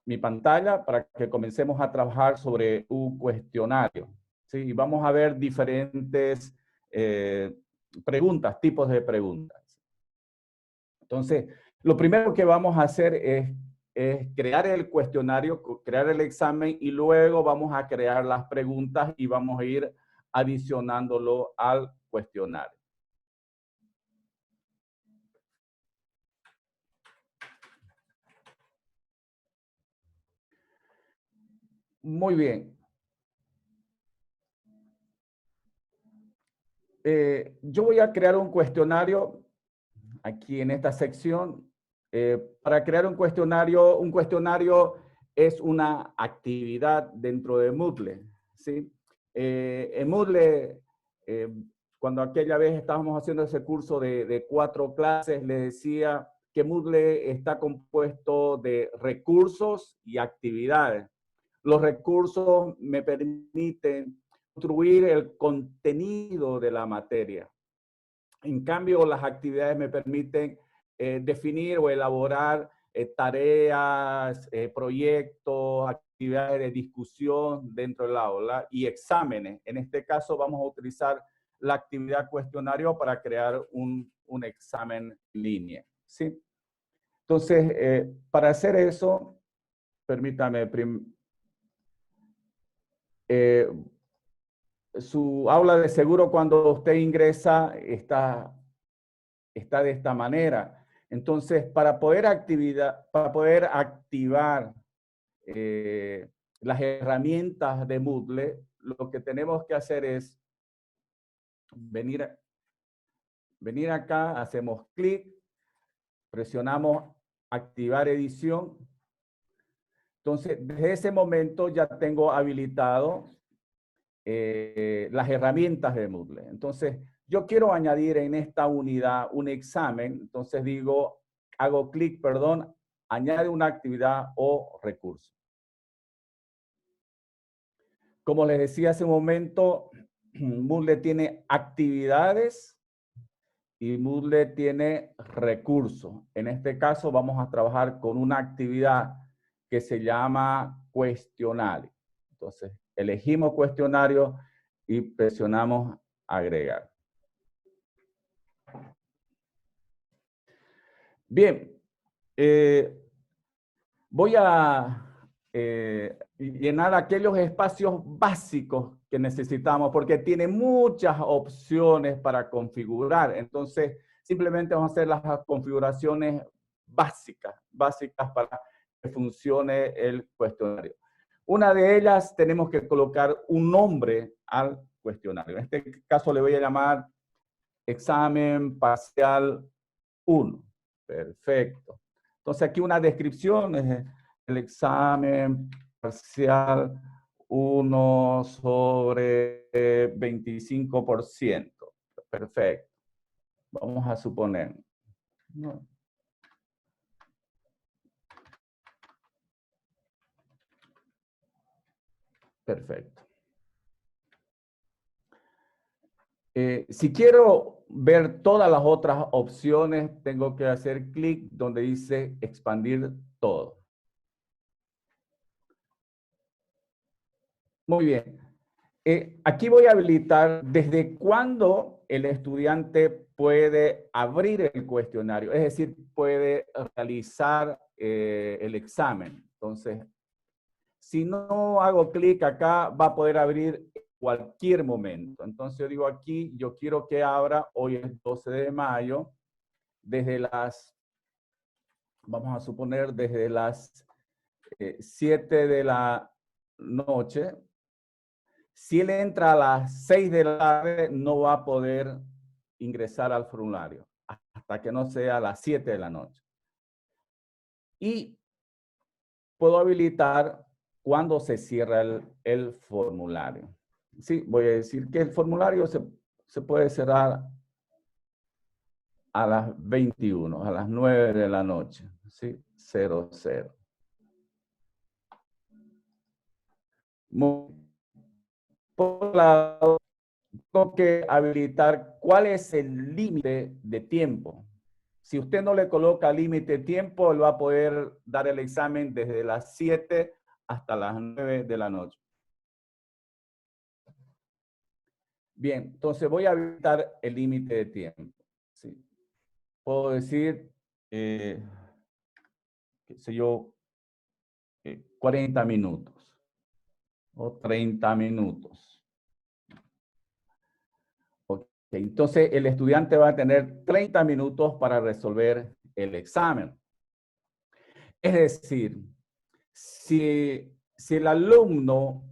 mi pantalla para que comencemos a trabajar sobre un cuestionario. ¿Sí? Y vamos a ver diferentes preguntas, tipos de preguntas. Entonces, lo primero que vamos a hacer es crear el cuestionario, crear el examen y luego vamos a crear las preguntas y vamos a ir adicionándolo al cuestionario. Muy bien. Yo voy a crear un cuestionario aquí en esta sección. Para crear un cuestionario es una actividad dentro de Moodle, ¿sí? En Moodle, cuando aquella vez estábamos haciendo ese curso de 4 clases, les decía que Moodle está compuesto de recursos y actividades. Los recursos me permiten construir el contenido de la materia. En cambio, las actividades me permiten definir o elaborar tareas, proyectos, actividades de discusión dentro del aula y exámenes. En este caso, vamos a utilizar la actividad cuestionario para crear un examen en línea. ¿Sí? Entonces, para hacer eso, permítame, su aula de seguro cuando usted ingresa está de esta manera. Entonces, para poder activar las herramientas de Moodle, lo que tenemos que hacer es venir acá, hacemos clic, presionamos activar edición. Entonces, desde ese momento ya tengo habilitado las herramientas de Moodle. Entonces, yo quiero añadir en esta unidad un examen. Entonces hago clic, perdón, añade una actividad o recurso. Como les decía hace un momento, Moodle tiene actividades y Moodle tiene recursos. En este caso vamos a trabajar con una actividad que se llama cuestionario. Entonces, elegimos cuestionario y presionamos agregar. Bien, voy a llenar aquellos espacios básicos que necesitamos porque tiene muchas opciones para configurar. Entonces, simplemente vamos a hacer las configuraciones básicas para que funcione el cuestionario. Una de ellas, tenemos que colocar un nombre al cuestionario. En este caso le voy a llamar examen parcial 1. Perfecto. Entonces aquí una descripción es el examen parcial 1 sobre 25%. Perfecto. Vamos a suponer. No. Perfecto. Si quiero ver todas las otras opciones, tengo que hacer clic donde dice expandir todo. Muy bien. Aquí voy a habilitar desde cuándo el estudiante puede abrir el cuestionario, es decir, puede realizar el examen. Entonces, si no hago clic acá, va a poder abrir en cualquier momento. Entonces, yo digo aquí, yo quiero que abra, hoy es 12 de mayo, desde las, vamos a suponer, desde las 7 de la noche. Si él entra a las 6 de la tarde, no va a poder ingresar al formulario hasta que no sea a las 7 de la noche. Y puedo habilitar cuando se cierra el formulario. Sí, voy a decir que el formulario se puede cerrar a las 21, a las 9 de la noche. Sí, 00. Por lado, tengo que habilitar cuál es el límite de tiempo. Si usted no le coloca límite de tiempo, él va a poder dar el examen desde las 7 hasta las 9 de la noche. Bien, entonces voy a habilitar el límite de tiempo. ¿Sí? Puedo decir, qué sé yo, 40 minutos o 30 minutos. Okay. Entonces, el estudiante va a tener 30 minutos para resolver el examen. Es decir, si el alumno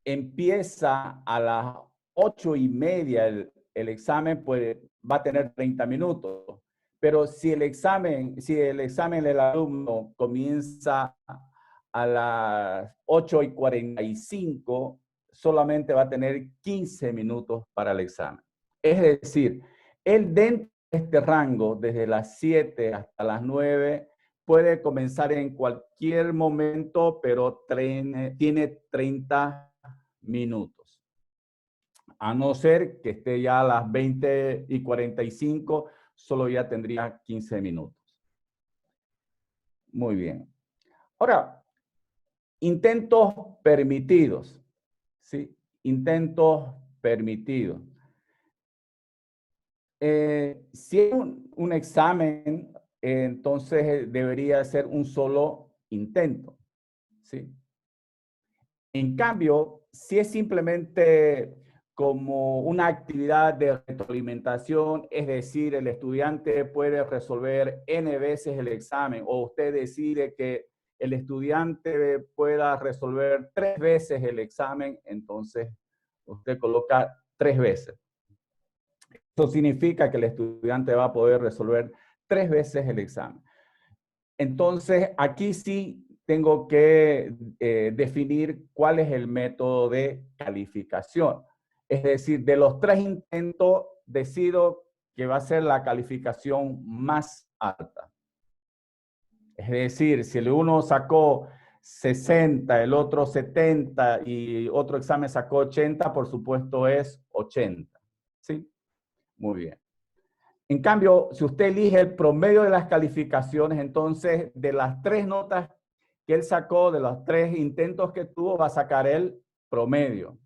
empieza a las 8:30 el examen, pues va a tener 30 minutos. Pero si el examen del alumno comienza a las 8:45, solamente va a tener 15 minutos para el examen. Es decir, él dentro de este rango, desde las 7 hasta las 9, puede comenzar en cualquier momento, pero tiene 30 minutos. A no ser que esté ya a las 20:45, solo ya tendría 15 minutos. Muy bien. Ahora, intentos permitidos. ¿Sí? Intentos permitidos. Si es un examen, entonces debería ser un solo intento. ¿Sí? En cambio, si es simplemente como una actividad de retroalimentación, es decir, el estudiante puede resolver N veces el examen, o usted decide que el estudiante pueda resolver 3 veces el examen, entonces usted coloca 3 veces. Eso significa que el estudiante va a poder resolver 3 veces el examen. Entonces, aquí sí tengo que definir cuál es el método de calificación. Es decir, de los 3 intentos, decido que va a ser la calificación más alta. Es decir, si el uno sacó 60, el otro 70 y otro examen sacó 80, por supuesto es 80. ¿Sí? Muy bien. En cambio, si usted elige el promedio de las calificaciones, entonces de las 3 notas que él sacó, de los 3 intentos que tuvo, va a sacar el promedio.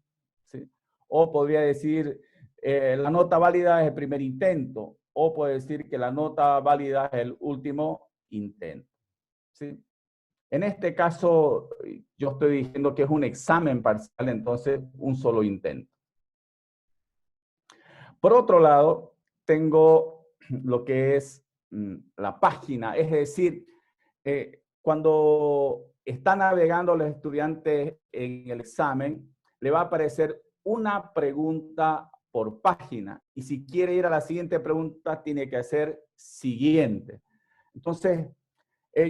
¿Sí? O podría decir, la nota válida es el primer intento, o puede decir que la nota válida es el último intento. ¿Sí? En este caso, yo estoy diciendo que es un examen parcial, entonces un solo intento. Por otro lado, tengo lo que es la página, es decir, cuando está navegando los estudiantes en el examen, le va a aparecer una pregunta por página, y si quiere ir a la siguiente pregunta, tiene que hacer siguiente. Entonces,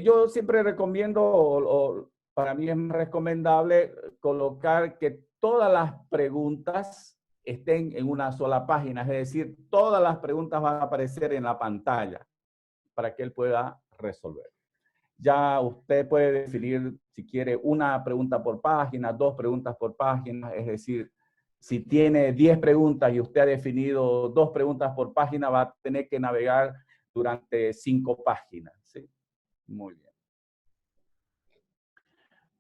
yo siempre recomiendo, o para mí es más recomendable, colocar que todas las preguntas estén en una sola página, es decir, todas las preguntas van a aparecer en la pantalla para que él pueda resolver. Ya usted puede definir si quiere una pregunta por página, 2 preguntas por página, es decir, si tiene 10 preguntas y usted ha definido 2 preguntas por página, va a tener que navegar durante 5 páginas. ¿Sí? Muy bien.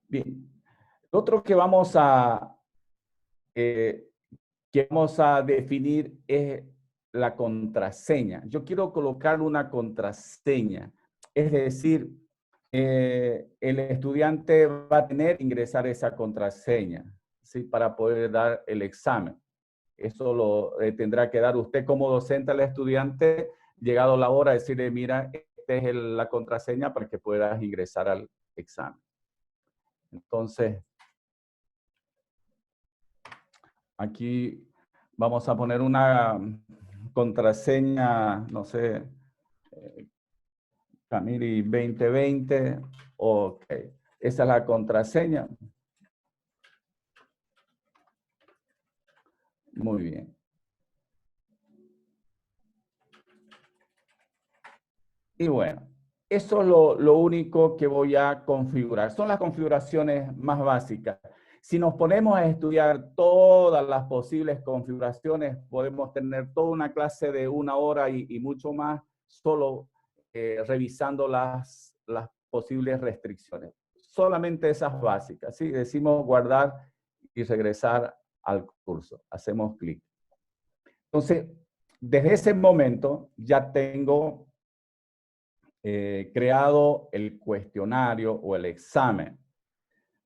Bien. Otro que vamos a definir es la contraseña. Yo quiero colocar una contraseña. Es decir, el estudiante va a tener que ingresar esa contraseña, ¿sí? Para poder dar el examen. Eso lo tendrá que dar usted como docente al estudiante, llegado la hora, decirle, mira, esta es la contraseña para que puedas ingresar al examen. Entonces, aquí vamos a poner una contraseña, no sé, Camiri 2020. Ok, esa es la contraseña. Muy bien. Y bueno, eso es lo único que voy a configurar. Son las configuraciones más básicas. Si nos ponemos a estudiar todas las posibles configuraciones, podemos tener toda una clase de 1 hora y mucho más solo revisando las posibles restricciones. Solamente esas básicas, ¿sí? Decimos guardar y regresar al curso. Hacemos clic. Entonces, desde ese momento ya tengo creado el cuestionario o el examen.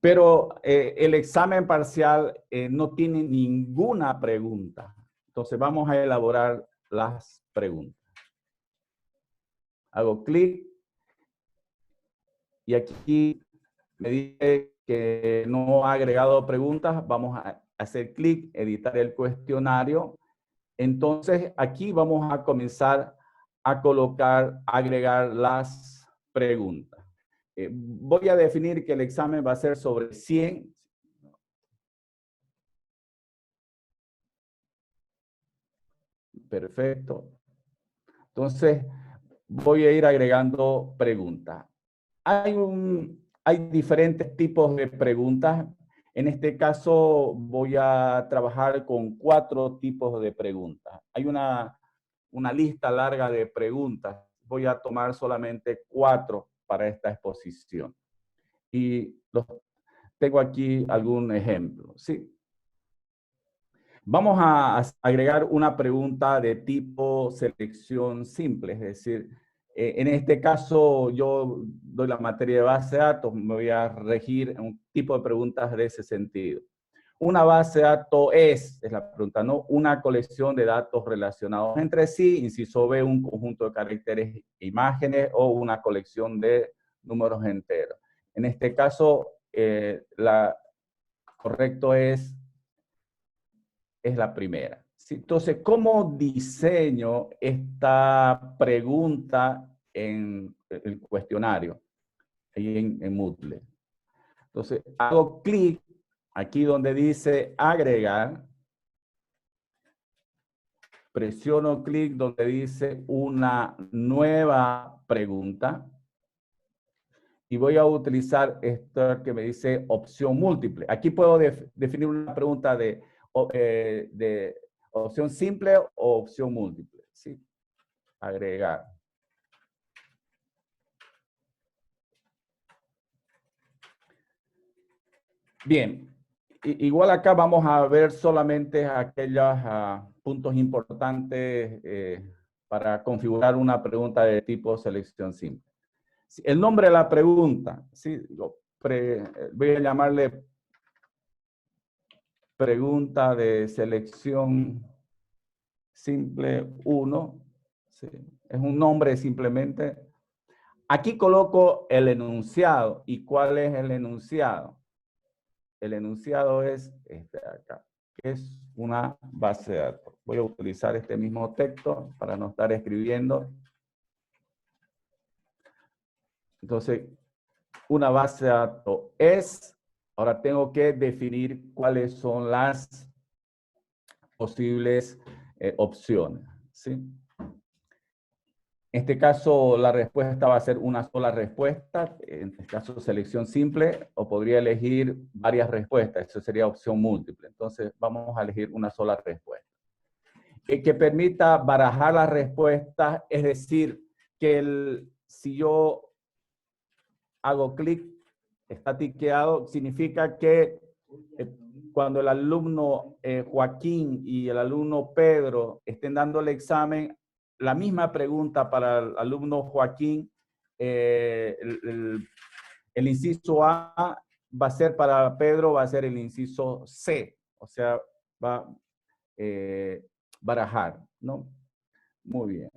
Pero el examen parcial no tiene ninguna pregunta. Entonces vamos a elaborar las preguntas. Hago clic y aquí me dice que no ha agregado preguntas. Vamos a hacer clic, editar el cuestionario. Entonces aquí vamos a comenzar a agregar las preguntas. Voy a definir que el examen va a ser sobre 100. Perfecto. Entonces, voy a ir agregando preguntas. Hay diferentes tipos de preguntas. En este caso, voy a trabajar con 4 tipos de preguntas. Hay una lista larga de preguntas. Voy a tomar solamente 4 para esta exposición. Y tengo aquí algún ejemplo. ¿Sí? Vamos a agregar una pregunta de tipo selección simple, es decir, en este caso yo doy la materia de base de datos, me voy a regir en un tipo de preguntas de ese sentido. Una base de datos es la pregunta, ¿no? Una colección de datos relacionados entre sí, inciso B, un conjunto de caracteres e imágenes o una colección de números enteros. En este caso, correcto es la primera. ¿Sí? Entonces, ¿cómo diseño esta pregunta en el cuestionario? Ahí en Moodle. Entonces, hago clic aquí donde dice agregar. Presiono clic donde dice una nueva pregunta. Y voy a utilizar esto que me dice opción múltiple. Aquí puedo definir una pregunta de opción simple o opción múltiple. ¿Sí? Agregar. Bien. Igual acá vamos a ver solamente aquellos puntos importantes para configurar una pregunta de tipo selección simple. El nombre de la pregunta, ¿sí? Voy a llamarle pregunta de selección simple 1. ¿Sí? Es un nombre simplemente. Aquí coloco el enunciado. ¿Y cuál es el enunciado? El enunciado es este de acá, que es una base de datos. Voy a utilizar este mismo texto para no estar escribiendo. Entonces, una base de datos es, ahora tengo que definir cuáles son las posibles opciones. ¿Sí? En este caso, la respuesta va a ser una sola respuesta, en este caso selección simple, o podría elegir varias respuestas, eso sería opción múltiple. Entonces, vamos a elegir una sola respuesta. Que permita barajar las respuestas, es decir, que si yo hago clic, está tiqueado, significa que cuando el alumno Joaquín y el alumno Pedro estén dando el examen, la misma pregunta para el alumno Joaquín, el inciso A va a ser para Pedro, va a ser el inciso C, o sea, va a barajar, ¿no? Muy bien.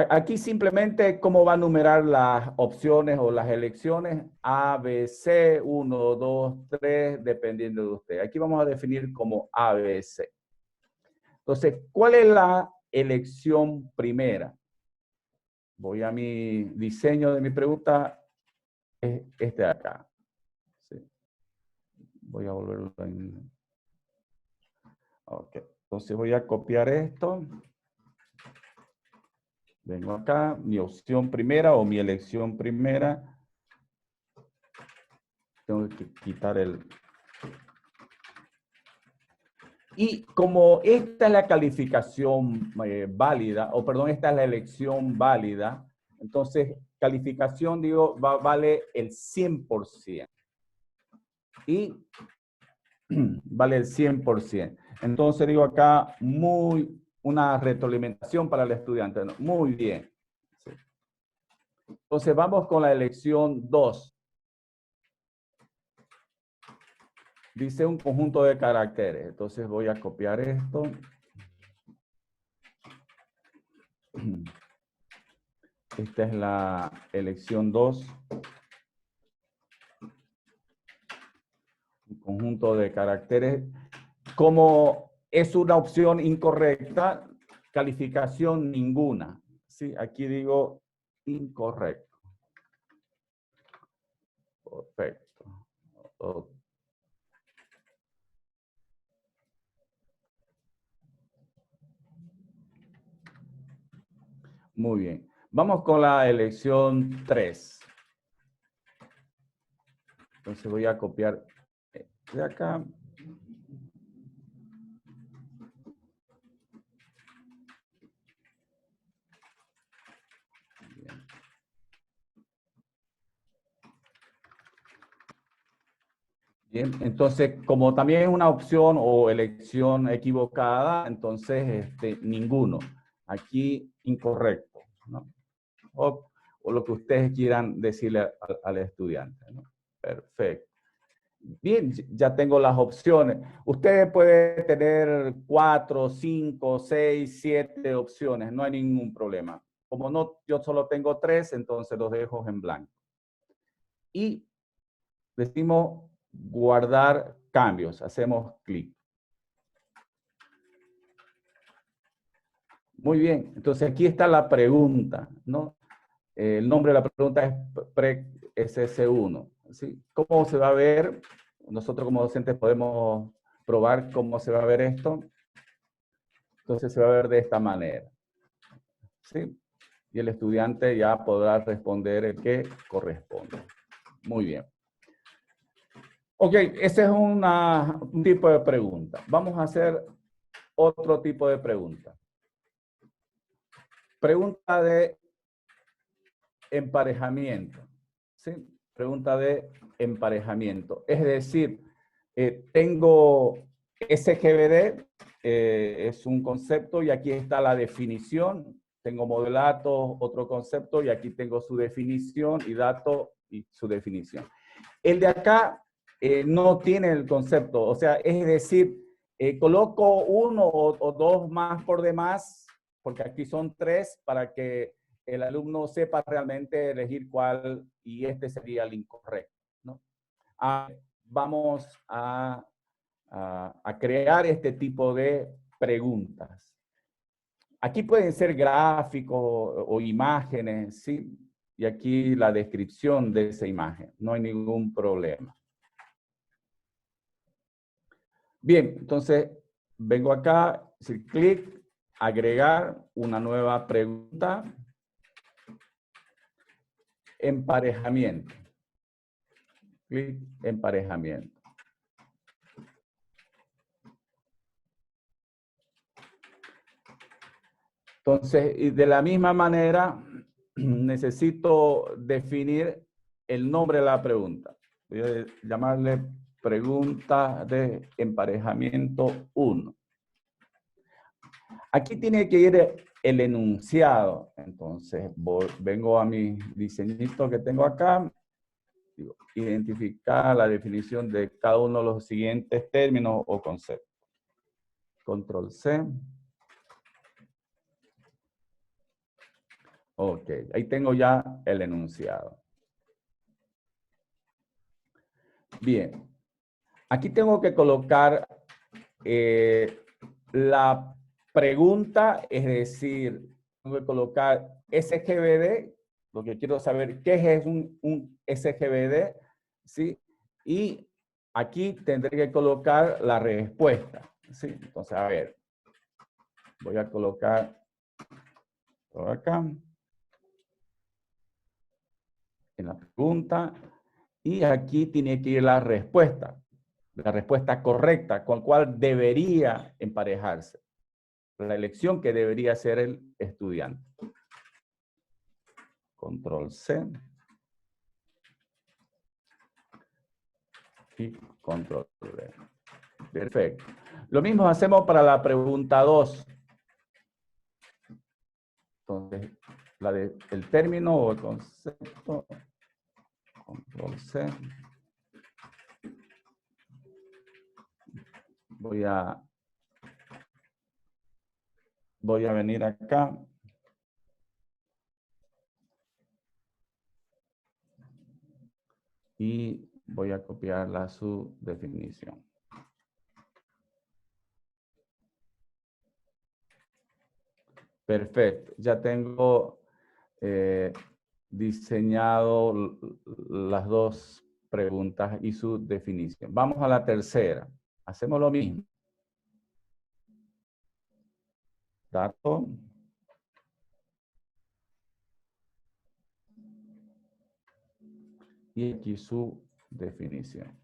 Aquí simplemente cómo va a numerar las opciones o las elecciones A, B, C, 1, 2, 3, dependiendo de usted. Aquí vamos a definir como A, B, C. Entonces, ¿cuál es la elección primera? Voy a mi diseño de mi pregunta, es este de acá. Sí. Voy a volverlo en... Ok, entonces voy a copiar esto. Vengo acá, mi opción primera o mi elección primera. Tengo que quitar el... Y como esta es la calificación válida, o perdón, esta es la elección válida, Entonces, calificación, digo, vale el 100%. Y vale el 100%. Entonces, digo acá, una retroalimentación para el estudiante. ¿No? Muy bien. Sí. Entonces, vamos con la elección 2. Dice un conjunto de caracteres. Entonces, voy a copiar esto. Esta es la elección 2. Un conjunto de caracteres. Como es una opción incorrecta, calificación ninguna. Sí, aquí digo incorrecto. Perfecto. Okay. Muy bien. Vamos con la elección 3. Entonces voy a copiar de acá. Bien, entonces, como también es una opción o elección equivocada, entonces ninguno. Aquí incorrecto, ¿no? O lo que ustedes quieran decirle al estudiante, ¿no? Perfecto. Bien, ya tengo las opciones. Usted puede tener 4, 5, 6, 7 opciones, no hay ningún problema. Como no, yo solo tengo 3, entonces los dejo en blanco. Y decimos guardar cambios, hacemos clic. Muy bien, entonces aquí está la pregunta, ¿no? El nombre de la pregunta es PREC-SS1. ¿Sí? ¿Cómo se va a ver? Nosotros como docentes podemos probar cómo se va a ver esto. Entonces se va a ver de esta manera. ¿Sí? Y el estudiante ya podrá responder el que corresponde. Muy bien. Ok, ese es un tipo de pregunta. Vamos a hacer otro tipo de pregunta. Pregunta de emparejamiento. ¿Sí? Pregunta de emparejamiento. Es decir, tengo SGBD, es un concepto y aquí está la definición. Tengo modelato, otro concepto y aquí tengo su definición y dato y su definición. El de acá no tiene el concepto, o sea, es decir, coloco uno o dos más por demás, porque aquí son 3 para que el alumno sepa realmente elegir cuál y este sería el incorrecto, ¿no? Vamos a crear este tipo de preguntas. Aquí pueden ser gráficos o imágenes, ¿sí? Y aquí la descripción de esa imagen. No hay ningún problema. Bien, entonces vengo acá, hacer clic, agregar una nueva pregunta. Emparejamiento. Clic, emparejamiento. Entonces, y de la misma manera, necesito definir el nombre de la pregunta. Voy a llamarle pregunta de emparejamiento 1. Aquí tiene que ir el enunciado. Entonces, vengo a mi diseñito que tengo acá. Digo, identificar la definición de cada uno de los siguientes términos o conceptos. Control C. Ok, ahí tengo ya el enunciado. Bien, aquí tengo que colocar la pregunta, es decir, tengo que colocar SGBD, lo que quiero saber qué es un SGBD, ¿sí? Y aquí tendré que colocar la respuesta, ¿sí? Entonces, a ver, voy a colocar por acá, en la pregunta, y aquí tiene que ir la respuesta correcta, con cuál debería emparejarse, la elección que debería hacer el estudiante. Control C. Y Control V. Perfecto. Lo mismo hacemos para la pregunta 2. Entonces, la de el término o el concepto. Control C. Voy a venir acá. Y voy a copiarla a su definición. Perfecto. Ya tengo diseñado las dos preguntas y su definición. Vamos a la tercera. Hacemos lo mismo. Dato. Y aquí su definición.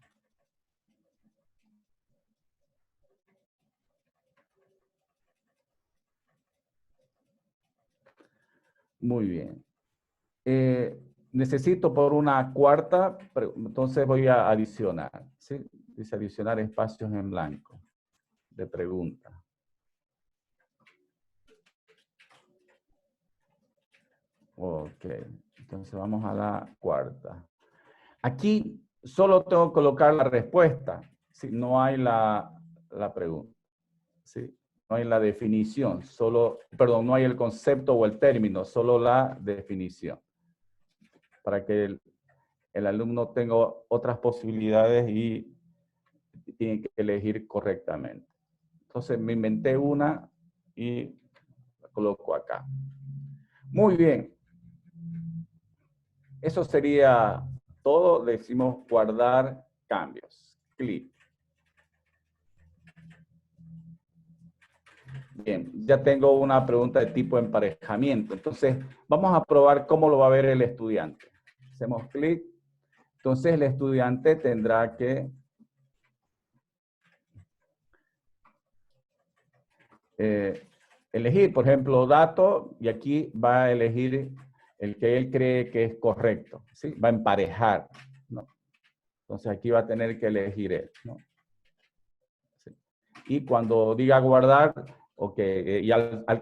Muy bien. Necesito por una cuarta, entonces voy a adicionar. ¿Sí? Dice adicionar espacios en blanco de pregunta. Ok, entonces vamos a la cuarta. Aquí solo tengo que colocar la respuesta, ¿sí? No hay la pregunta, ¿sí? No hay la definición, solo, perdón, no hay el concepto o el término, solo la definición. Para que el alumno tenga otras posibilidades y tiene que elegir correctamente. Entonces me inventé una y la coloco acá. Muy bien. Eso sería todo. Le decimos guardar cambios. Clic. Bien, ya tengo una pregunta de tipo emparejamiento. Entonces, vamos a probar cómo lo va a ver el estudiante. Hacemos clic. Entonces, el estudiante tendrá que elegir, por ejemplo, dato, y aquí va a elegir el que él cree que es correcto. ¿Sí? Va a emparejar, ¿no? Entonces, aquí va a tener que elegir él, ¿no? ¿Sí? Y cuando diga guardar, ok, y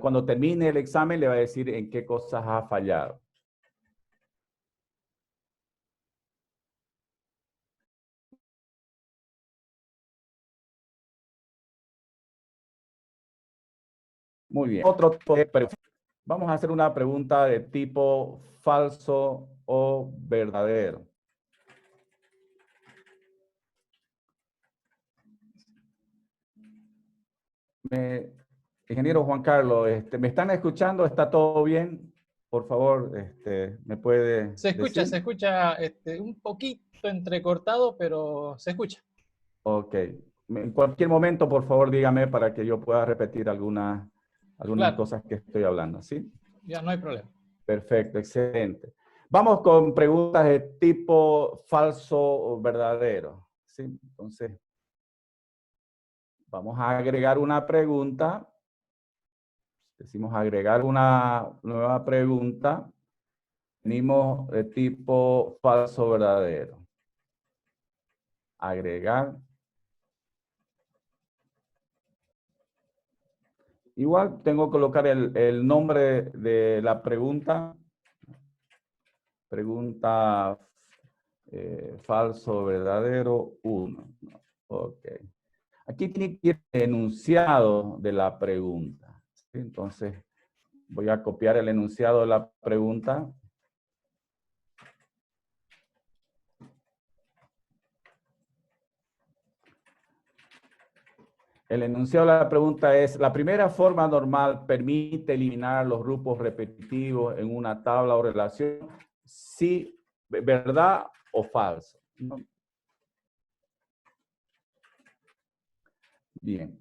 cuando termine el examen le va a decir en qué cosas ha fallado. Muy bien. Otro tipo de pregunta. Vamos a hacer una pregunta de tipo falso o verdadero. Ingeniero Juan Carlos, ¿me están escuchando? ¿Está todo bien? Por favor, ¿me puede decir? Se escucha un poquito entrecortado, pero se escucha. Ok. En cualquier momento, por favor, dígame para que yo pueda repetir algunas Claro, cosas que estoy hablando, ¿sí? ya no hay problema. Perfecto, excelente. Vamos con preguntas de tipo falso o verdadero, ¿sí? Entonces, vamos a agregar una pregunta. Decimos agregar una nueva pregunta. Venimos de tipo falso o verdadero. Agregar. Igual tengo que colocar el nombre de la pregunta. Pregunta falso o verdadero 1. Ok. Aquí tiene que ir el enunciado de la pregunta. ¿Sí? Entonces, voy a copiar el enunciado de la pregunta. El enunciado de la pregunta es, la primera forma normal permite eliminar los grupos repetitivos en una tabla o relación. Sí, verdad o falso. ¿No? Bien.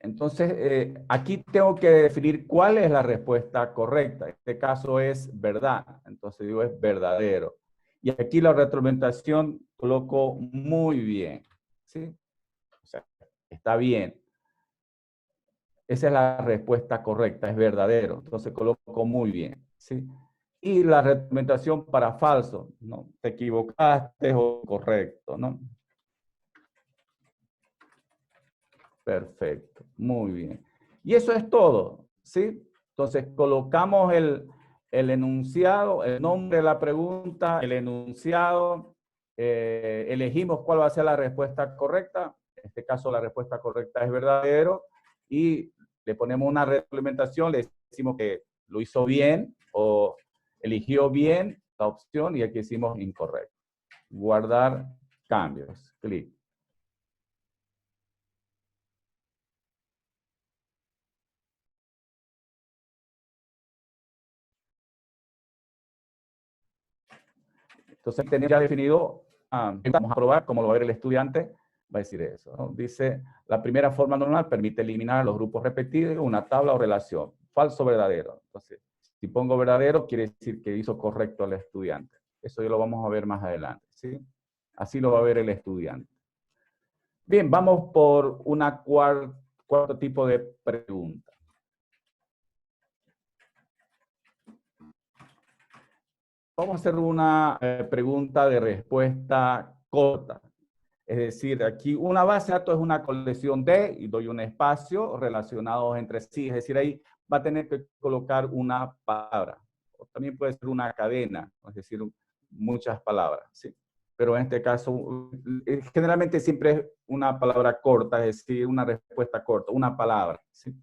Entonces, aquí tengo que definir cuál es la respuesta correcta. En este caso es verdad. Entonces digo es verdadero. Y aquí la retroalimentación coloco muy bien. ¿Sí? O sea, está bien. Esa es la respuesta correcta, es verdadero. Entonces coloco muy bien. ¿Sí? Y la retroalimentación para falso, ¿no? Te equivocaste o correcto, ¿no? Perfecto, muy bien. Y eso es todo, ¿sí? Entonces colocamos el enunciado, el nombre de la pregunta, el enunciado, elegimos cuál va a ser la respuesta correcta. En este caso la respuesta correcta es verdadero y le ponemos una retroalimentación, le decimos que lo hizo bien o eligió bien la opción y aquí decimos incorrecto. Guardar cambios, clic. Entonces, tener ya definido, vamos a probar cómo lo va a ver el estudiante, va a decir eso, ¿no? Dice, la primera forma normal permite eliminar los grupos repetidos, una tabla o relación. Falso o verdadero. Entonces, si pongo verdadero, quiere decir que hizo correcto el estudiante. Eso ya lo vamos a ver más adelante, ¿sí? Así lo va a ver el estudiante. Bien, vamos por una cuarto tipo de pregunta. Vamos a hacer una pregunta de respuesta corta. Es decir, aquí una base de datos es una colección de, y doy un espacio relacionados entre sí. Es decir, ahí va a tener que colocar una palabra. O también puede ser una cadena, es decir, muchas palabras, ¿sí? Pero en este caso, generalmente siempre es una palabra corta, es decir, una respuesta corta, una palabra, ¿sí?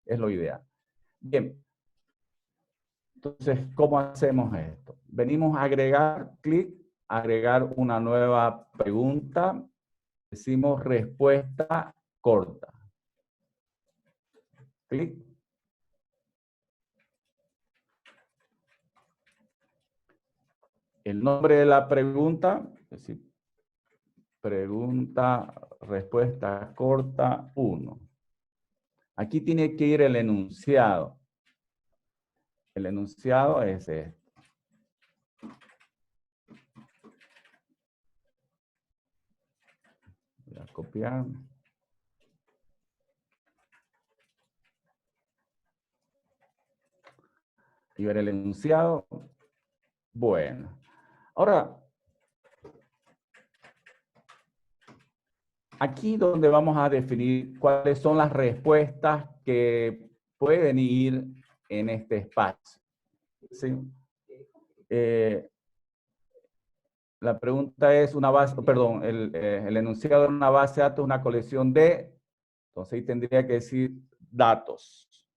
Es lo ideal. Bien. Entonces, ¿cómo hacemos esto? Venimos a agregar, clic, agregar una nueva pregunta. Decimos respuesta corta. Clic. El nombre de la pregunta, es decir, pregunta, respuesta corta 1. Aquí tiene que ir el enunciado. El enunciado es este. Voy a copiar. Y ver el enunciado. Bueno. Ahora, aquí donde vamos a definir cuáles son las respuestas que pueden ir en este espacio. ¿Sí? La pregunta es una base, perdón, el enunciado de una base de datos es una colección de, entonces ahí tendría que decir datos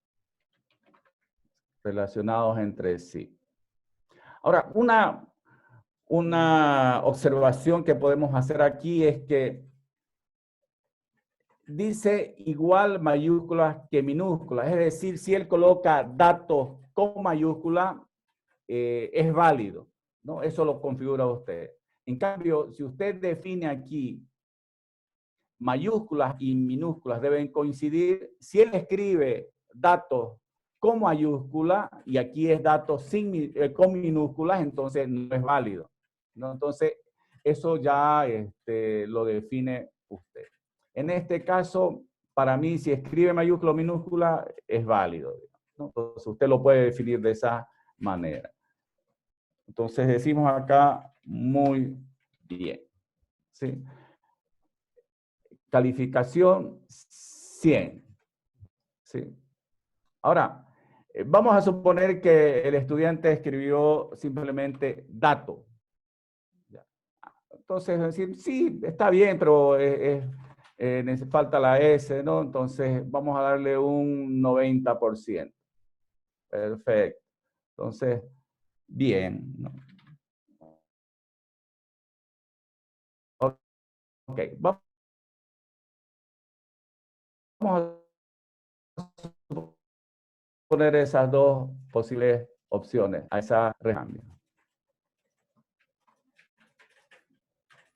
relacionados entre sí. Ahora, una observación que podemos hacer aquí es que dice igual mayúsculas que minúsculas, es decir, si él coloca datos con mayúscula, es válido, ¿no? Eso lo configura usted. En cambio, si usted define aquí mayúsculas y minúsculas deben coincidir, si él escribe datos con mayúscula y aquí es datos con minúsculas, entonces no es válido, ¿no? Entonces, eso ya lo define usted. En este caso, para mí, si escribe mayúscula o minúscula, es válido, ¿no? Entonces, usted lo puede definir de esa manera. Entonces, decimos acá, muy bien, ¿sí? Calificación 100, ¿sí? Ahora, vamos a suponer que el estudiante escribió simplemente dato. Entonces, decir, sí, está bien, pero falta la S, ¿no? Entonces, vamos a darle un 90%. Perfecto. Entonces, bien, ¿no? Ok, vamos a poner esas dos posibles opciones a esa recambio.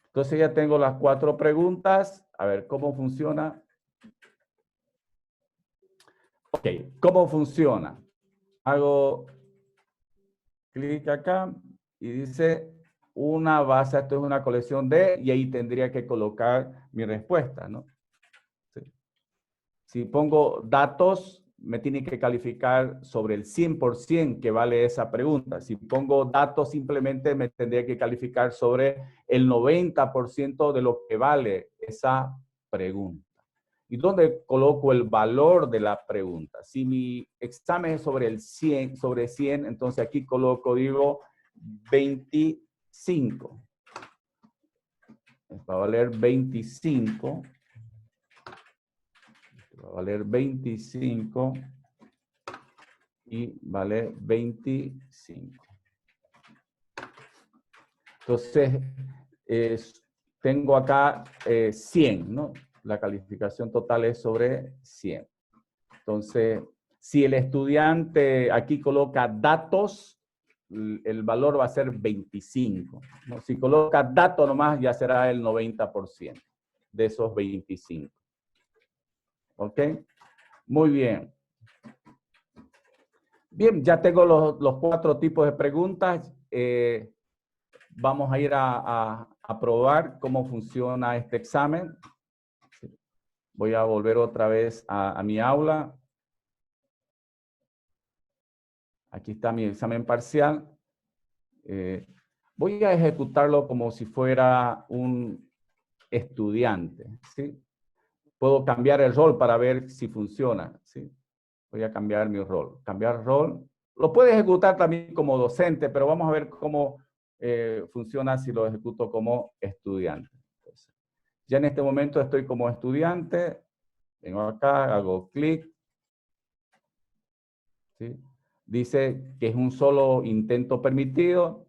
Entonces ya tengo las 4 preguntas. A ver, ¿cómo funciona? Ok, ¿cómo funciona? Hago clic acá y dice una base, esto es una colección de, y ahí tendría que colocar mi respuesta, ¿no? Sí. Si pongo datos, me tiene que calificar sobre el 100% que vale esa pregunta. Si pongo datos, simplemente me tendría que calificar sobre el 90% de lo que vale esa pregunta. ¿Y dónde coloco el valor de la pregunta? Si mi examen es sobre el 100, entonces aquí coloco, digo, 25. Va a valer 25. Va a valer 25 y vale 25. Entonces, tengo acá 100, ¿no? La calificación total es sobre 100. Entonces, si el estudiante aquí coloca datos, el valor va a ser 25, ¿no? Si coloca datos nomás, ya será el 90% de esos 25. ¿Ok? Muy bien. Bien, ya tengo los 4 tipos de preguntas. Vamos a ir a probar cómo funciona este examen. Voy a volver otra vez a mi aula. Aquí está mi examen parcial. Voy a ejecutarlo como si fuera un estudiante, ¿sí? Puedo cambiar el rol para ver si funciona, ¿sí? Voy a cambiar mi rol. Cambiar rol. Lo puede ejecutar también como docente, pero vamos a ver cómo funciona si lo ejecuto como estudiante. Entonces, ya en este momento estoy como estudiante. Vengo acá, hago clic. ¿Sí? Dice que es un solo intento permitido.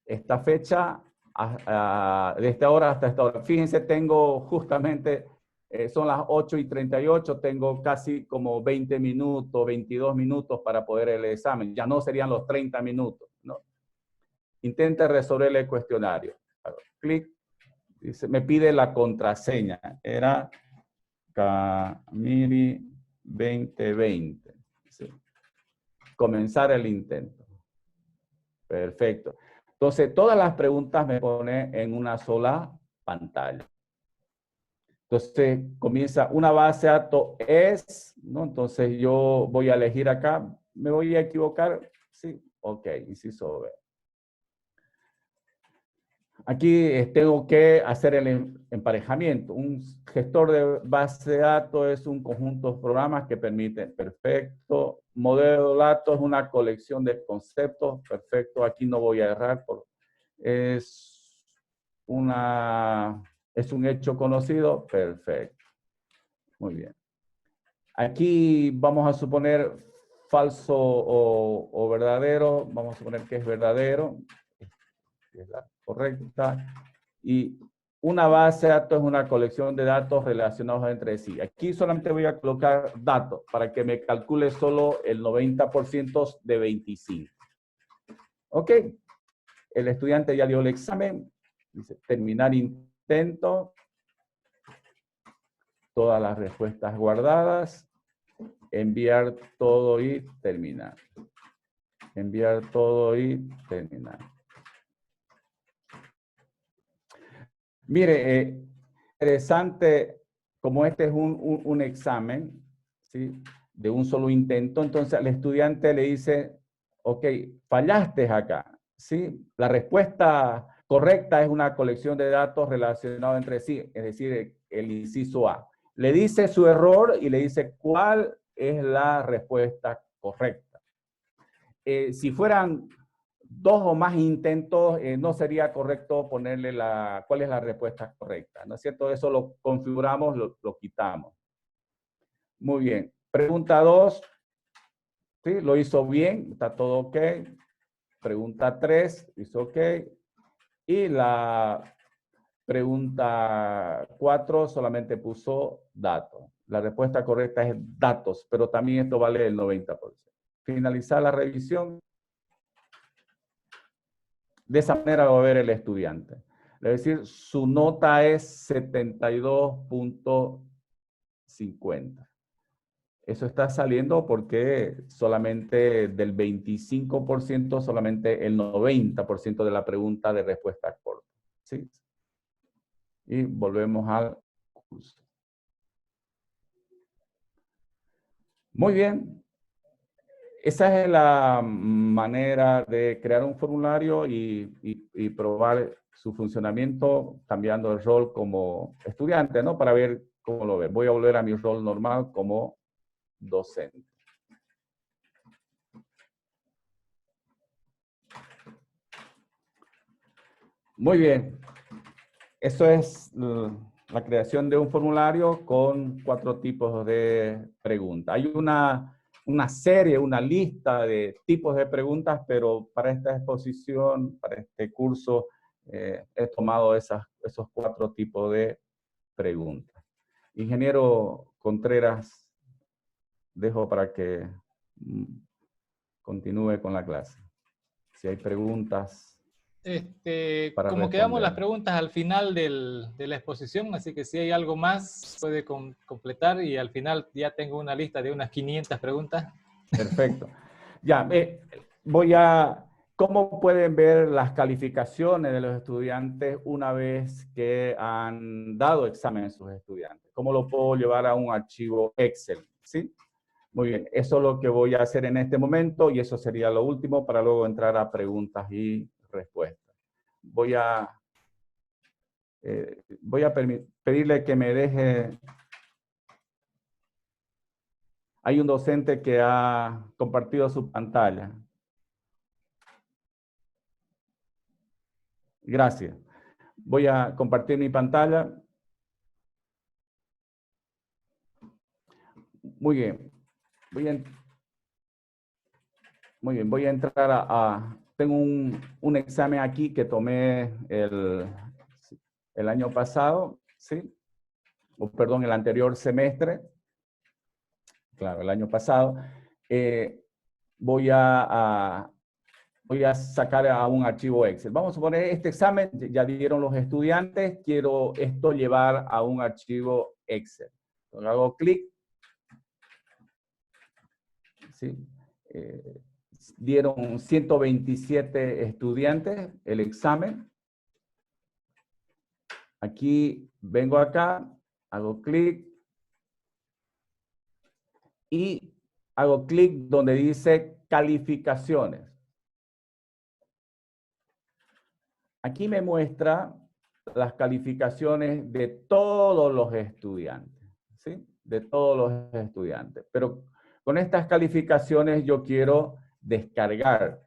Esta fecha, de esta hora hasta esta hora. Fíjense, tengo justamente, son las 8:38, tengo casi como 20 minutos, 22 minutos para poder el examen. Ya no serían los 30 minutos, ¿no? Intente resolver el cuestionario. Hago clic. Dice, me pide la contraseña. Era Camiri 2020. ¿Sí? Comenzar el intento. Perfecto. Entonces, todas las preguntas me pone en una sola pantalla. Entonces, comienza una base de datos es, ¿no? Entonces, yo voy a elegir acá. ¿Me voy a equivocar? Sí. Ok, inciso B. Aquí tengo que hacer el emparejamiento. Un gestor de base de datos es un conjunto de programas que permiten, perfecto. Modelo de datos es una colección de conceptos, perfecto. Aquí no voy a errar. Es un hecho conocido, perfecto. Muy bien. Aquí vamos a suponer falso o verdadero. Vamos a suponer que es verdadero. Es la correcta. Y una base de datos es una colección de datos relacionados entre sí. Aquí solamente voy a colocar datos para que me calcule solo el 90% de 25. ¿Ok? El estudiante ya dio el examen. Dice, terminar intento. Todas las respuestas guardadas. Enviar todo y terminar. Enviar todo y terminar. Mire, interesante, como este es un examen, ¿sí? De un solo intento, entonces al estudiante le dice, ok, fallaste acá, ¿sí? La respuesta correcta es una colección de datos relacionados entre sí, es decir, el inciso A. Le dice su error y le dice cuál es la respuesta correcta. Si fueran 2 o más intentos, no sería correcto ponerle cuál es la respuesta correcta, ¿no es cierto? Eso lo configuramos, lo quitamos. Muy bien. Pregunta 2, ¿sí? Lo hizo bien, está todo ok. Pregunta 3, hizo ok. Y la pregunta 4 solamente puso datos. La respuesta correcta es datos, pero también esto vale el 90%. Finalizar la revisión. De esa manera lo va a ver el estudiante. Es decir, su nota es 72.50. Eso está saliendo porque solamente del 25%, solamente el 90% de la pregunta de respuesta corta. ¿Sí? Y volvemos al curso. Muy bien. Esa es la manera de crear un formulario y probar su funcionamiento cambiando el rol como estudiante, ¿no? Para ver cómo lo ve. Voy a volver a mi rol normal como docente. Muy bien. Eso es la creación de un formulario con 4 tipos de preguntas. Hay una serie, una lista de tipos de preguntas, pero para esta exposición, para este curso, he tomado esos 4 tipos de preguntas. Ingeniero Contreras, dejo para que continúe con la clase. Si hay preguntas para Como quedamos las responder. preguntas al final de la exposición, así que si hay algo más, puede completar y al final ya tengo una lista de unas 500 preguntas. Perfecto. Ya, voy a... ¿Cómo pueden ver las calificaciones de los estudiantes una vez que han dado examen sus estudiantes? ¿Cómo lo puedo llevar a un archivo Excel? ¿Sí? Muy bien, eso es lo que voy a hacer en este momento y eso sería lo último para luego entrar a preguntas y respuestas. Voy a pedirle que me deje... Hay un docente que ha compartido su pantalla. Gracias. Voy a compartir mi pantalla. Muy bien. Muy bien, voy a entrar tengo un examen aquí que tomé el año pasado, ¿sí? O perdón, el anterior semestre. Claro, el año pasado. Voy a sacar a un archivo Excel. Vamos a suponer este examen, ya dieron los estudiantes, quiero esto llevar a un archivo Excel. Entonces, hago clic. ¿Sí? Dieron 127 estudiantes el examen. Aquí vengo acá, hago clic y hago clic donde dice calificaciones. Aquí me muestra las calificaciones de todos los estudiantes, ¿sí? De todos los estudiantes. Pero con estas calificaciones yo quiero descargar.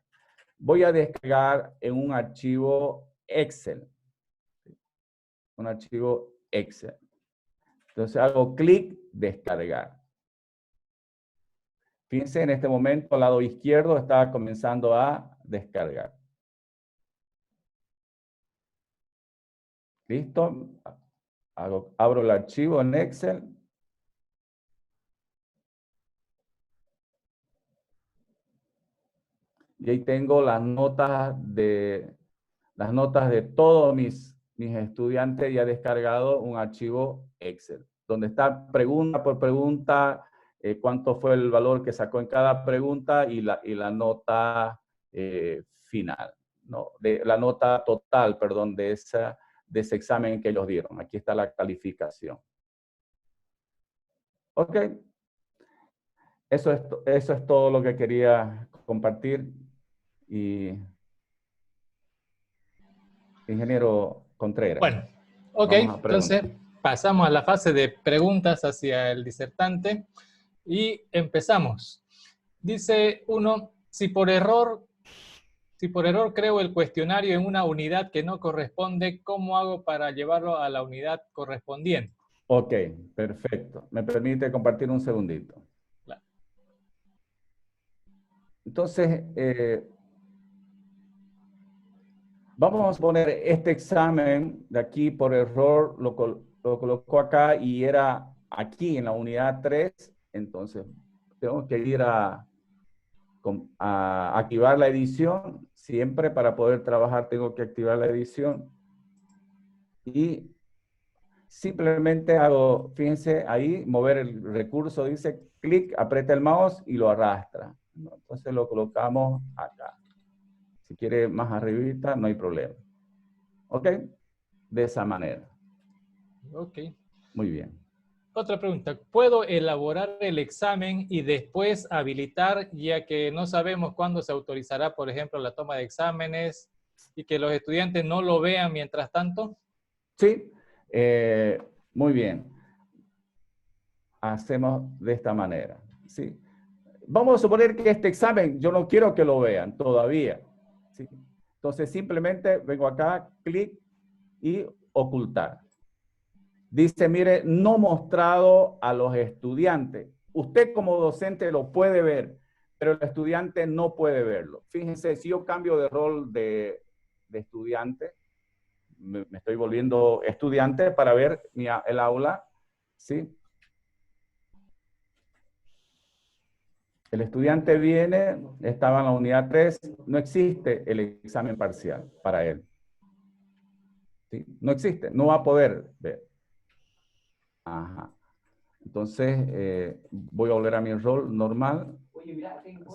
Voy a descargar en un archivo Excel. Un archivo Excel. Entonces hago clic, descargar. Fíjense, en este momento al lado izquierdo está comenzando a descargar. ¿Listo? Abro el archivo en Excel. Y ahí tengo las notas de todos mis estudiantes. Ya descargado un archivo Excel, donde está pregunta por pregunta, cuánto fue el valor que sacó en cada pregunta y la nota final, ¿no? La nota total, perdón, de ese examen que ellos dieron. Aquí está la calificación. Ok. Eso es todo lo que quería compartir. Y ingeniero Contreras, Bueno, ok, vamos a entonces preguntar. pasamos a la fase de preguntas hacia el disertante y empezamos. Dice uno, si por error creo el cuestionario en una unidad que no corresponde, ¿cómo hago para llevarlo a la unidad correspondiente? Ok, perfecto. ¿Me permite compartir un segundito? Claro. Entonces, vamos a poner este examen de aquí por error, lo colocó acá y era aquí en la unidad 3. Entonces, tengo que ir a activar la edición. Siempre para poder trabajar tengo que activar la edición. Y simplemente hago, fíjense ahí, mover el recurso, dice clic, aprieta el mouse y lo arrastra, ¿no? Entonces lo colocamos acá. Si quiere más arribita, no hay problema. ¿Ok? De esa manera. Ok. Muy bien. Otra pregunta. ¿Puedo elaborar el examen y después habilitar, ya que no sabemos cuándo se autorizará, por ejemplo, la toma de exámenes y que los estudiantes no lo vean mientras tanto? Sí, muy bien. Hacemos de esta manera, ¿sí? Vamos a suponer que este examen yo no quiero que lo vean todavía, ¿sí? Entonces simplemente vengo acá, clic y ocultar. Dice, mire, no mostrado a los estudiantes. Usted como docente lo puede ver, pero el estudiante no puede verlo. Fíjense, si yo cambio de rol de estudiante, me estoy volviendo estudiante para ver el aula, ¿sí? El estudiante viene, estaba en la unidad 3, no existe el examen parcial para él. ¿Sí? No existe, no va a poder ver. Ajá. Entonces, voy a volver a mi rol normal.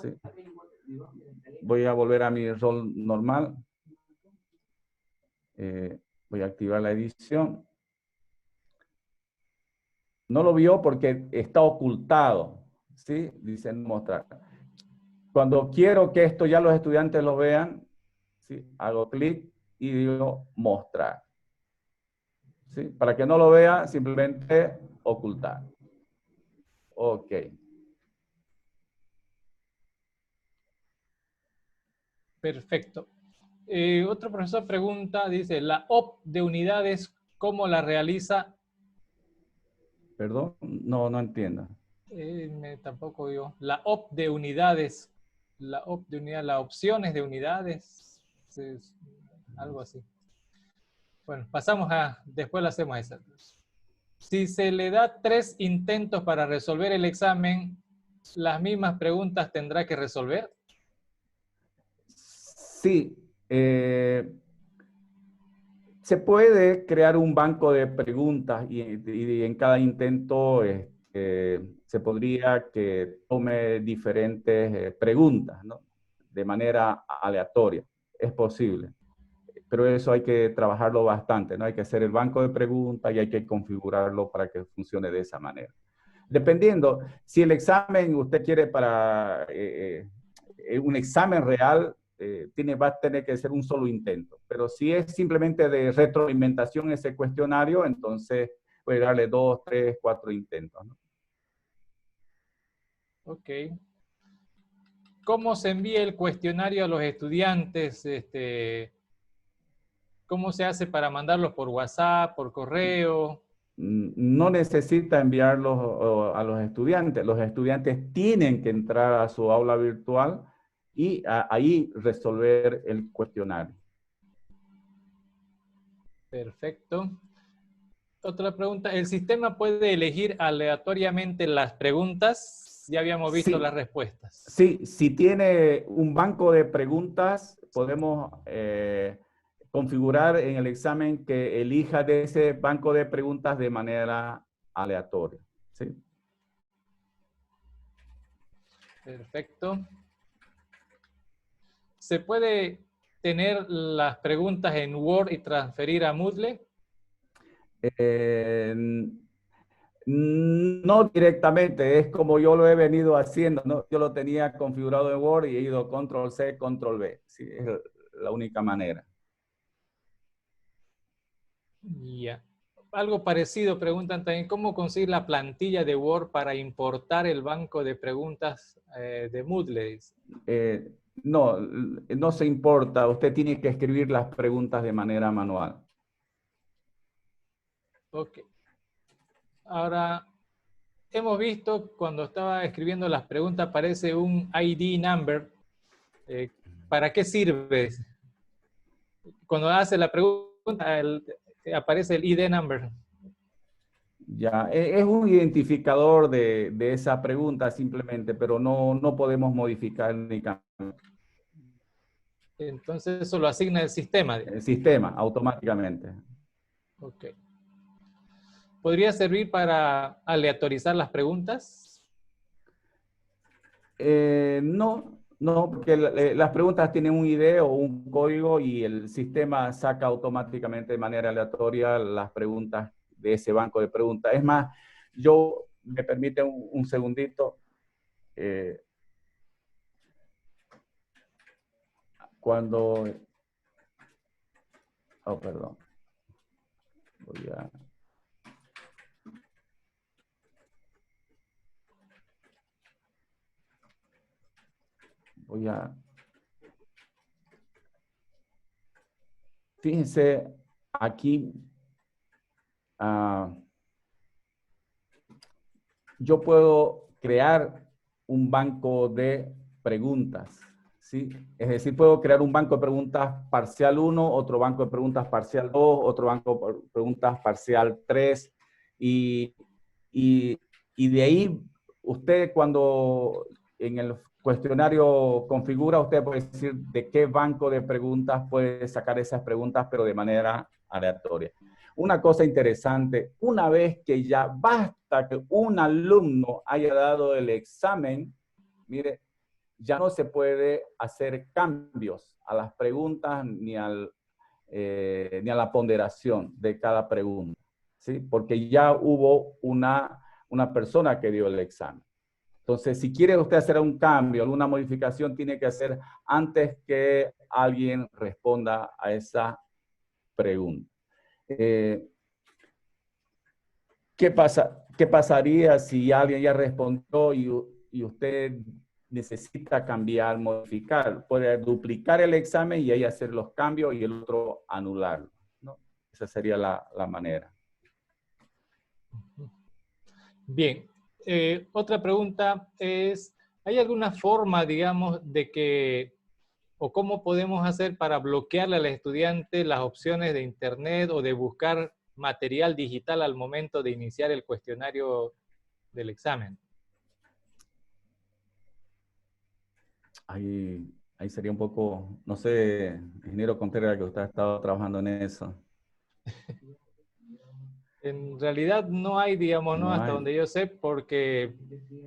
¿Sí? Voy a volver a mi rol normal. Voy a activar la edición. No lo vio porque está ocultado. ¿Sí? Dice mostrar. Cuando quiero que esto ya los estudiantes lo vean, ¿sí? Hago clic y digo mostrar. ¿Sí? Para que no lo vea, simplemente ocultar. Ok. Perfecto. Otro profesor pregunta, dice, ¿la OP de unidades cómo la realiza? Perdón, no entiendo. Tampoco yo. La OP de unidades, la OP de unidades, las opciones de unidades, algo así. Bueno, pasamos a, después lo hacemos esa. Si se le da 3 intentos para resolver el examen, ¿las mismas preguntas tendrá que resolver? Sí, se puede crear un banco de preguntas y en cada intento se podría que tome diferentes preguntas, ¿no? De manera aleatoria. Es posible. Pero eso hay que trabajarlo bastante, ¿no? Hay que hacer el banco de preguntas y hay que configurarlo para que funcione de esa manera. Dependiendo, si el examen usted quiere para un examen real, va a tener que ser un solo intento. Pero si es simplemente de retroalimentación ese cuestionario, entonces puede darle 2, 3, 4 intentos, ¿no? Ok. ¿Cómo se envía el cuestionario a los estudiantes? ¿Cómo se hace para mandarlos por WhatsApp, por correo? No necesita enviarlos a los estudiantes. Los estudiantes tienen que entrar a su aula virtual y ahí resolver el cuestionario. Perfecto. Otra pregunta, ¿el sistema puede elegir aleatoriamente las preguntas? Ya habíamos visto las Sí, respuestas. sí, si tiene un banco de preguntas, podemos configurar en el examen que elija de ese banco de preguntas de manera aleatoria. ¿Sí? Perfecto. ¿Se puede tener las preguntas en Word y transferir a Moodle? Eh, no directamente, es como yo lo he venido haciendo, ¿no? Yo lo tenía configurado en Word y he ido control C, control V. Sí, es la única manera. Ya. Algo parecido, preguntan también, ¿cómo conseguir la plantilla de Word para importar el banco de preguntas de Moodle? Eh, no, no se importa, usted tiene que escribir las preguntas de manera manual. Ok. Ahora, hemos visto cuando estaba escribiendo las preguntas aparece un ID number. ¿Para qué sirve? Cuando hace la pregunta aparece el ID number. Ya, es un identificador de esa pregunta simplemente, pero no podemos modificar ni cambiar Entonces eso lo asigna el sistema. el sistema automáticamente. Ok. ¿Podría servir para aleatorizar las preguntas? No, porque las preguntas tienen un ID o un código y el sistema saca automáticamente de manera aleatoria las preguntas de ese banco de preguntas. Es más, yo, me permite un segundito, cuando, oh, perdón, voy a, fíjense aquí, yo puedo crear un banco de preguntas, ¿sí? Es decir, puedo crear un banco de preguntas parcial 1, otro banco de preguntas parcial 2, otro banco de preguntas parcial 3, y, y, y de ahí usted cuando en el cuestionario configura, usted puede decir de qué banco de preguntas puede sacar esas preguntas, pero de manera aleatoria. Una cosa interesante, una vez que ya basta que un alumno haya dado el examen, mire, ya no se puede hacer cambios a las preguntas ni a la ponderación de cada pregunta, ¿sí? Porque ya hubo una persona que dio el examen. Entonces, si quiere usted hacer un cambio, alguna modificación, tiene que hacer antes que alguien responda a esa pregunta. ¿Qué pasaría si alguien ya respondió y usted necesita cambiar, modificar? Puede duplicar el examen y ahí hacer los cambios y el otro anularlo, ¿no? Esa sería la manera. Bien. Otra pregunta es, ¿hay alguna forma, digamos, de que, o cómo podemos hacer para bloquearle al estudiante las opciones de internet o de buscar material digital al momento de iniciar el cuestionario del examen? Ahí sería un poco, no sé, ingeniero Contreras, que usted ha estado trabajando en eso. En realidad no hay, digamos, ¿no? No Hasta hay. donde yo sé, porque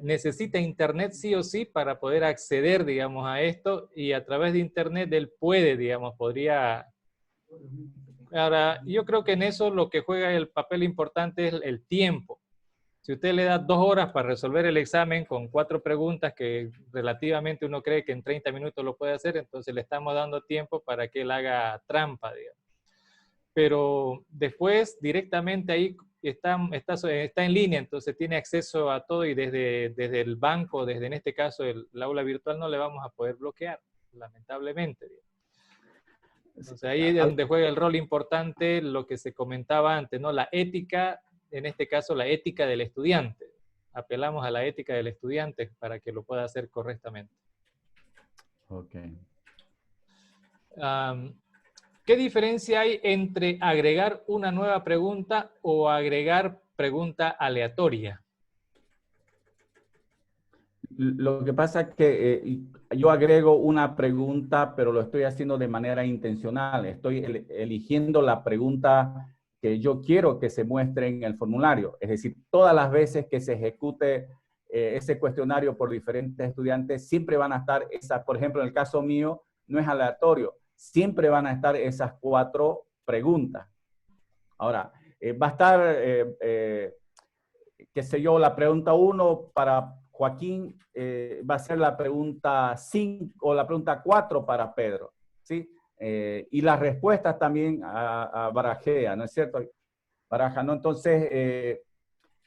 necesita internet sí o sí para poder acceder, digamos, a esto, y a través de internet él puede, digamos, podría... Ahora, yo creo que en eso lo que juega el papel importante es el tiempo. Si usted le da 2 horas para resolver el examen con 4 preguntas que relativamente uno cree que en 30 minutos lo puede hacer, entonces le estamos dando tiempo para que él haga trampa, digamos. Pero después directamente ahí está en línea, entonces tiene acceso a todo y desde el banco, desde en este caso el aula virtual, no le vamos a poder bloquear, lamentablemente. Entonces ahí es donde juega el rol importante lo que se comentaba antes, ¿no? La ética, en este caso la ética del estudiante. Apelamos a la ética del estudiante para que lo pueda hacer correctamente. Ok. ¿Qué diferencia hay entre agregar una nueva pregunta o agregar pregunta aleatoria? Lo que pasa es que yo agrego una pregunta, pero lo estoy haciendo de manera intencional. Estoy eligiendo la pregunta que yo quiero que se muestre en el formulario. Es decir, todas las veces que se ejecute ese cuestionario por diferentes estudiantes, siempre van a estar esas, por ejemplo, en el caso mío, no es aleatorio, siempre van a estar esas 4 preguntas. Ahora, va a estar, qué sé yo, la pregunta 1 para Joaquín, va a ser la pregunta 5 o la pregunta 4 para Pedro, ¿sí? Y las respuestas también a barajea, ¿no es cierto? Baraja, ¿no? Entonces,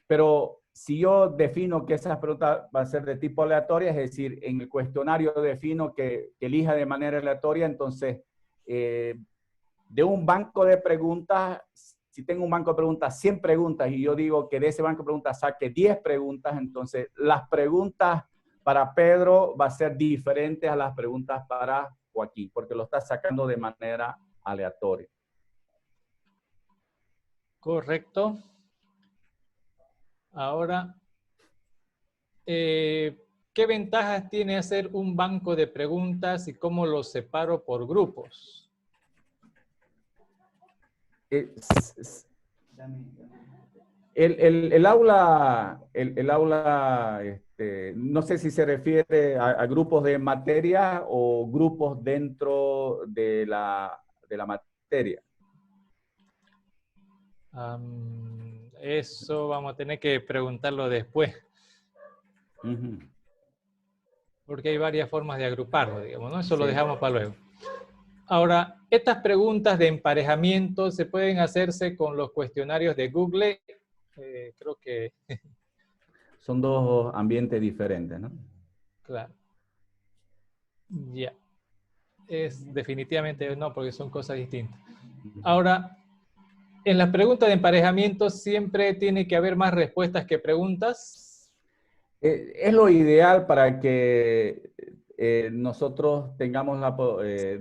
pero si yo defino que esa pregunta va a ser de tipo aleatoria, es decir, en el cuestionario defino que elija de manera aleatoria, entonces, de un banco de preguntas, si tengo un banco de preguntas, 100 preguntas, y yo digo que de ese banco de preguntas saque 10 preguntas, entonces las preguntas para Pedro va a ser diferentes a las preguntas para Joaquín, porque lo está sacando de manera aleatoria. Correcto. Ahora, ¿qué ventajas tiene hacer un banco de preguntas y cómo los separo por grupos? El aula, no sé si se refiere a grupos de materia o grupos dentro de la materia. Eso vamos a tener que preguntarlo después, Ujú. porque hay varias formas de agruparlo, digamos, ¿no? Eso lo Sí. dejamos para luego. Ahora, estas preguntas de emparejamiento se pueden hacerse con los cuestionarios de Google. Creo que, Son dos ambientes diferentes, ¿no? claro, ya. Es definitivamente no, porque son cosas distintas. Ujú. Ahora, en las preguntas de emparejamiento siempre tiene que haber más respuestas que preguntas. Es lo ideal para que nosotros tengamos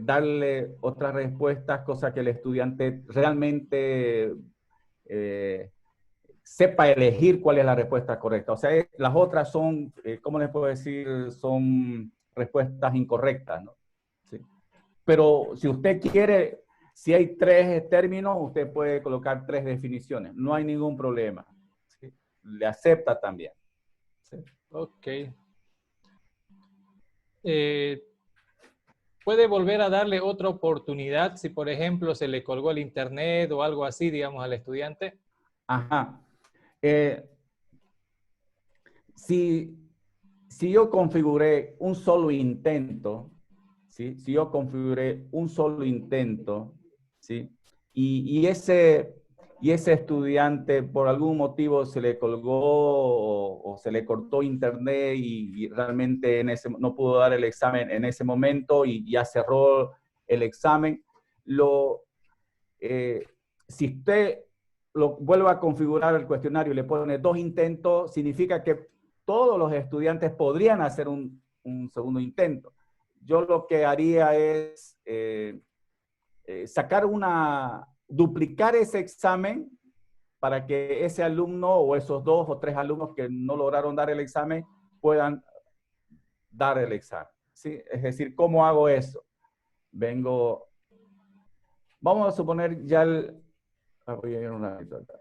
darle otras respuestas, cosa que el estudiante realmente eh, sepa elegir cuál es la respuesta correcta. O sea, las otras son, ¿cómo les puedo decir? Son respuestas incorrectas, ¿no? Sí. Pero si usted quiere, si hay tres términos, usted puede colocar tres definiciones. No hay ningún problema. ¿Sí? Le acepta también. ¿Sí? Ok. ¿Puede volver a darle otra oportunidad si, por ejemplo, se le colgó el internet o algo así, digamos, al estudiante? Ajá. Eh, si, si yo configuré un solo intento, ¿sí? Si yo configuré un solo intento, ¿sí? Y ese estudiante por algún motivo se le colgó o se le cortó internet y realmente no pudo dar el examen en ese momento y ya cerró el examen, eh, si usted lo vuelve a configurar el cuestionario y le pone dos intentos, significa que todos los estudiantes podrían hacer un segundo intento. Yo lo que haría es duplicar ese examen para que ese alumno o esos dos o tres alumnos que no lograron dar el examen puedan dar el examen. ¿Sí? Es decir, ¿cómo hago eso? Vamos a suponer ya voy a ir un ratito acá.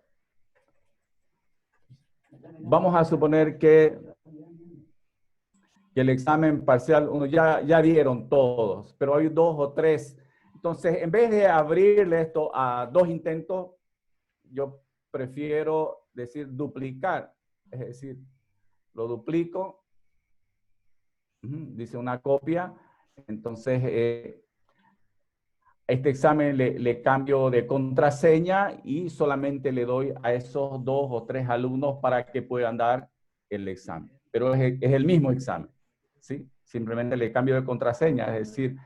Vamos a suponer que el examen parcial, ya dieron todos, pero hay dos o tres. Entonces, en vez de abrirle esto a dos intentos, yo prefiero decir duplicar. Es decir, lo duplico, dice una copia. Entonces, este examen le cambio de contraseña y solamente le doy a esos dos o tres alumnos para que puedan dar el examen. Pero es el mismo examen, ¿sí? Simplemente le cambio de contraseña, es decir,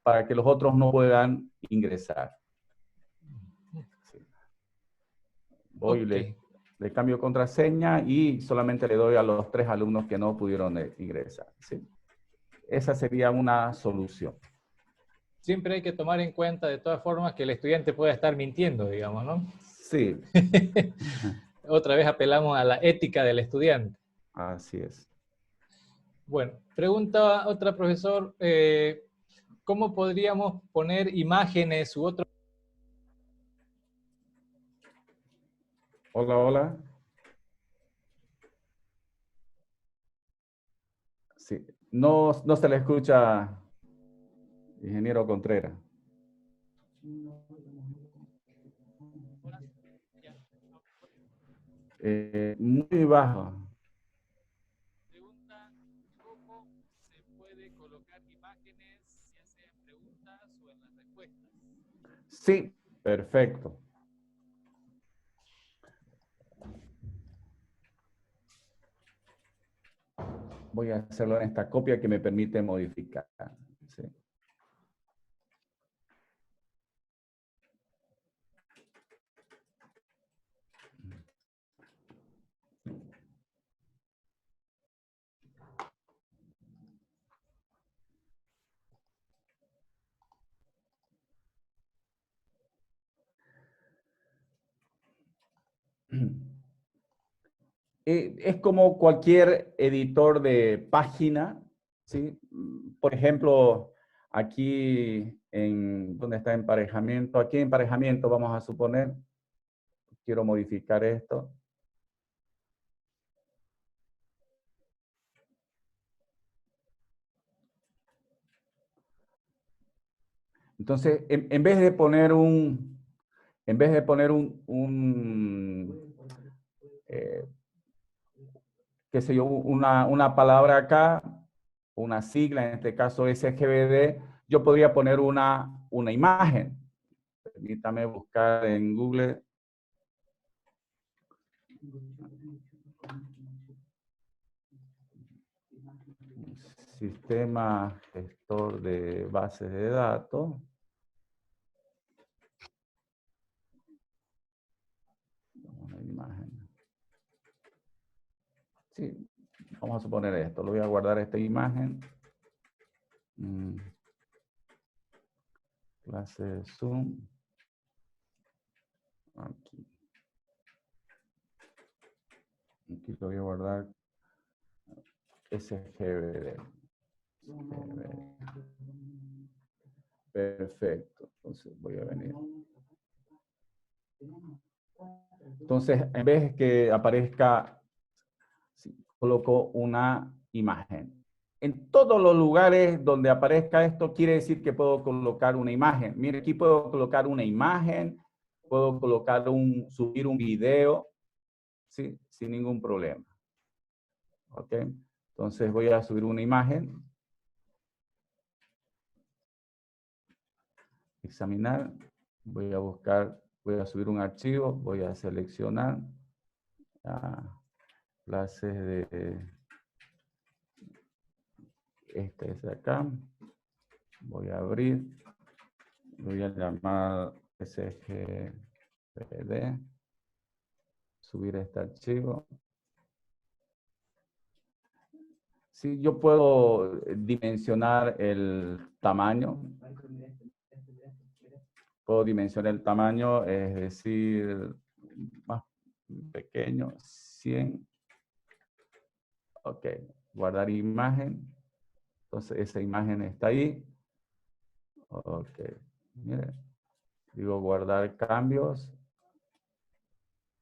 para que los otros no puedan ingresar. Sí. Voy, Ok. le cambio contraseña y solamente le doy a los tres alumnos que no pudieron ingresar, ¿sí? Esa sería una solución. Siempre hay que tomar en cuenta, de todas formas, que el estudiante pueda estar mintiendo, digamos, ¿no? Sí. Otra vez apelamos a la ética del estudiante. Así es. Bueno, pregunta otra profesor, ¿cómo podríamos poner imágenes u otro? Hola, hola. Sí. No se le escucha, ingeniero Contreras. Muy bajo. Pregunta, ¿cómo se puede colocar imágenes, ya sea en preguntas o en las respuestas? Sí, perfecto. Voy a hacerlo en esta copia que me permite modificar. Sí. Es como cualquier editor de página, ¿sí? Por ejemplo, aquí donde está emparejamiento, aquí en emparejamiento vamos a suponer, quiero modificar esto. Entonces, en vez de poner qué sé yo, una palabra acá, una sigla, en este caso SGBD, yo podría poner una imagen. Permítame buscar en Google. Sistema gestor de bases de datos. Una imagen. Sí, vamos a suponer esto. Lo voy a guardar esta imagen. Clase Zoom. Aquí. Aquí lo voy a guardar. SGBD. Perfecto. Entonces voy a venir. Entonces, en vez de que aparezca, coloco una imagen. En todos los lugares donde aparezca esto, quiere decir que puedo colocar una imagen. Mire, aquí puedo colocar una imagen, puedo colocar subir un video, ¿sí? Sin ningún problema. ¿Ok? Entonces voy a subir una imagen. Examinar. Voy a buscar, voy a subir un archivo, voy a seleccionar clases de... Este es de acá. Voy a abrir. Voy a llamar SGBD. Subir este archivo. Sí, yo puedo dimensionar el tamaño. Puedo dimensionar el tamaño, es decir, más pequeño, 100. Ok, guardar imagen. Entonces esa imagen está ahí. Ok, mire. Digo guardar cambios.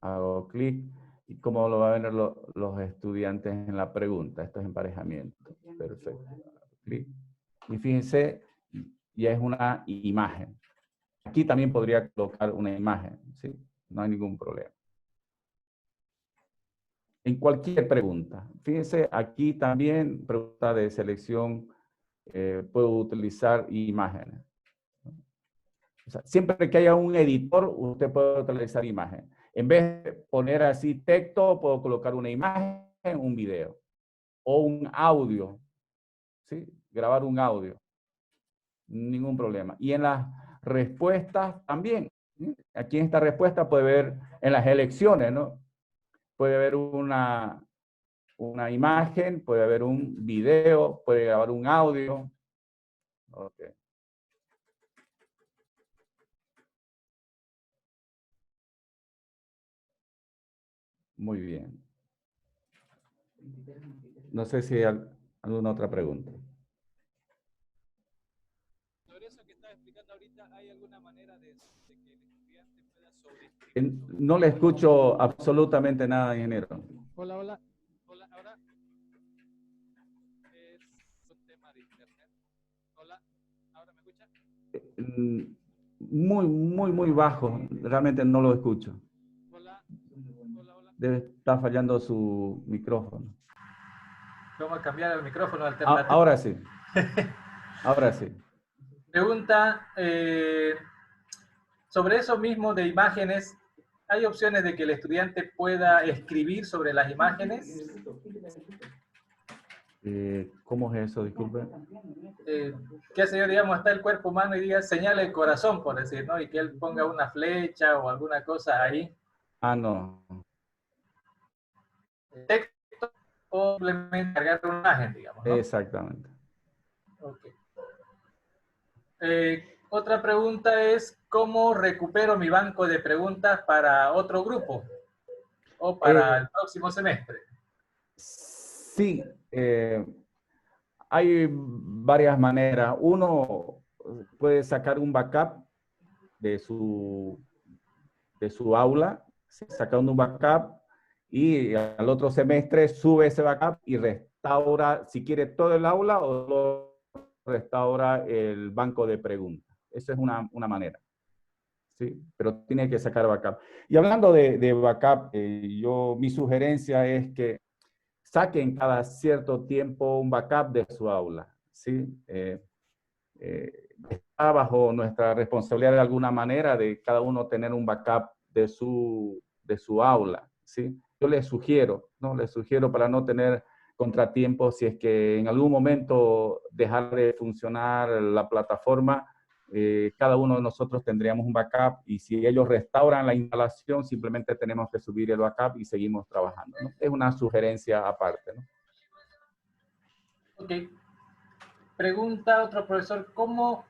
Hago clic. ¿Y cómo lo van a ver los estudiantes en la pregunta? Esto es emparejamiento. Perfecto. Clic. Y fíjense, ya es una imagen. Aquí también podría colocar una imagen, ¿sí? No hay ningún problema. En cualquier pregunta. Fíjense, aquí también, pregunta de selección, puedo utilizar imágenes. O sea, siempre que haya un editor, usted puede utilizar imagen. En vez de poner así texto, puedo colocar una imagen, un video. O un audio. ¿Sí? Grabar un audio. Ningún problema. Y en las respuestas también. ¿Sí? Aquí en esta respuesta puede ver en las elecciones, ¿no? Puede haber una imagen, puede haber un video, puede grabar un audio. Ok. Muy bien. No sé si hay alguna otra pregunta. Sobre eso que estaba explicando ahorita, ¿hay alguna manera de que el estudiante pueda sobreescribir? No le escucho absolutamente nada, ingeniero. Hola, hola. Hola, ahora es un tema de internet. Hola, ¿ahora me escucha? Muy bajo. Realmente no lo escucho. Hola, hola, hola. Debe estar fallando su micrófono. Vamos a cambiar el micrófono alternativo. Ahora sí. Ahora sí. Pregunta sobre eso mismo de imágenes. ¿Hay opciones de que el estudiante pueda escribir sobre las imágenes? ¿Cómo es eso? Disculpe. ¿Qué sé yo, digamos, está el cuerpo humano y diga señale el corazón, por decir, ¿no? Y que él ponga una flecha o alguna cosa ahí. Ah, no. Texto o simplemente cargar una imagen, digamos, ¿no? Exactamente. Okay. Otra pregunta es, ¿cómo recupero mi banco de preguntas para otro grupo o para el próximo semestre? Sí, hay varias maneras. Uno puede sacar un backup de su aula, sacando un backup, y al otro semestre sube ese backup y restaura, si quiere, todo el aula o restaura el banco de preguntas. Esa es una manera. ¿sí? Pero tiene que sacar backup. Y hablando de backup, mi sugerencia es que saquen cada cierto tiempo un backup de su aula, ¿sí? Está bajo nuestra responsabilidad de alguna manera de cada uno tener un backup de su aula, ¿sí? Yo les sugiero, ¿no? Les sugiero para no tener contratiempos si es que en algún momento dejar de funcionar la plataforma, cada uno de nosotros tendríamos un backup y si ellos restauran la instalación, simplemente tenemos que subir el backup y seguimos trabajando, ¿no? Es una sugerencia aparte, ¿no? Ok. Pregunta otro profesor, ¿cómo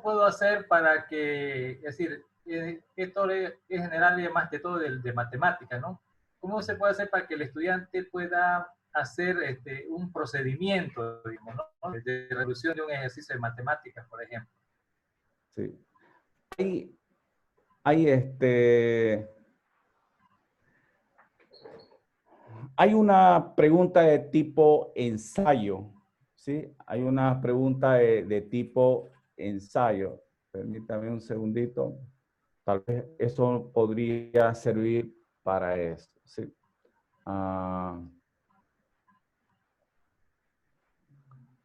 puedo hacer para que, es decir, esto es general y más que todo de matemática, ¿no? ¿Cómo se puede hacer para que el estudiante pueda hacer un procedimiento, digamos, ¿no? De resolución de un ejercicio de matemáticas, por ejemplo? Sí. Hay hay una pregunta de tipo ensayo, ¿sí? Hay una pregunta de tipo ensayo. Permítame un segundito. Tal vez eso podría servir para eso, ¿sí?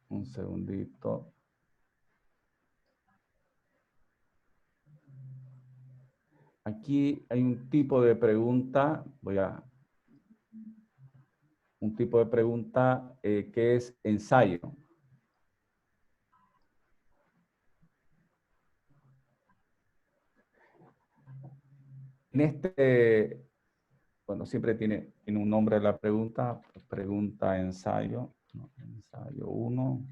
Un segundito. Aquí hay un tipo de pregunta, un tipo de pregunta que es ensayo. Bueno, siempre tiene un nombre la pregunta, pregunta ensayo, ¿no? Ensayo 1.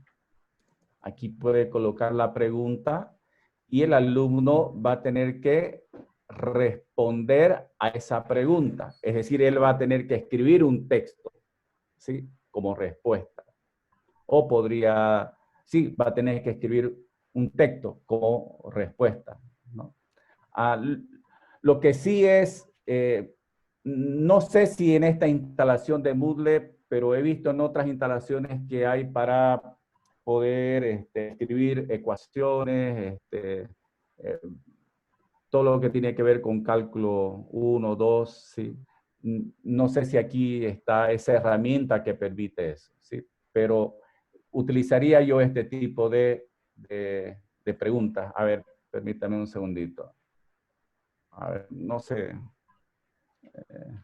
Aquí puede colocar la pregunta y el alumno va a tener que responder a esa pregunta. Es decir, él va a tener que escribir un texto, ¿sí? Como respuesta. O sí, va a tener que escribir un texto como respuesta, ¿no? Lo que sí es, no sé si en esta instalación de Moodle, pero he visto en otras instalaciones que hay para poder escribir ecuaciones, todo lo que tiene que ver con cálculo 1, 2, ¿sí? No sé si aquí está esa herramienta que permite eso, ¿sí? Pero utilizaría yo este tipo de preguntas. A ver, permítame un segundito. A ver, no sé. Eh,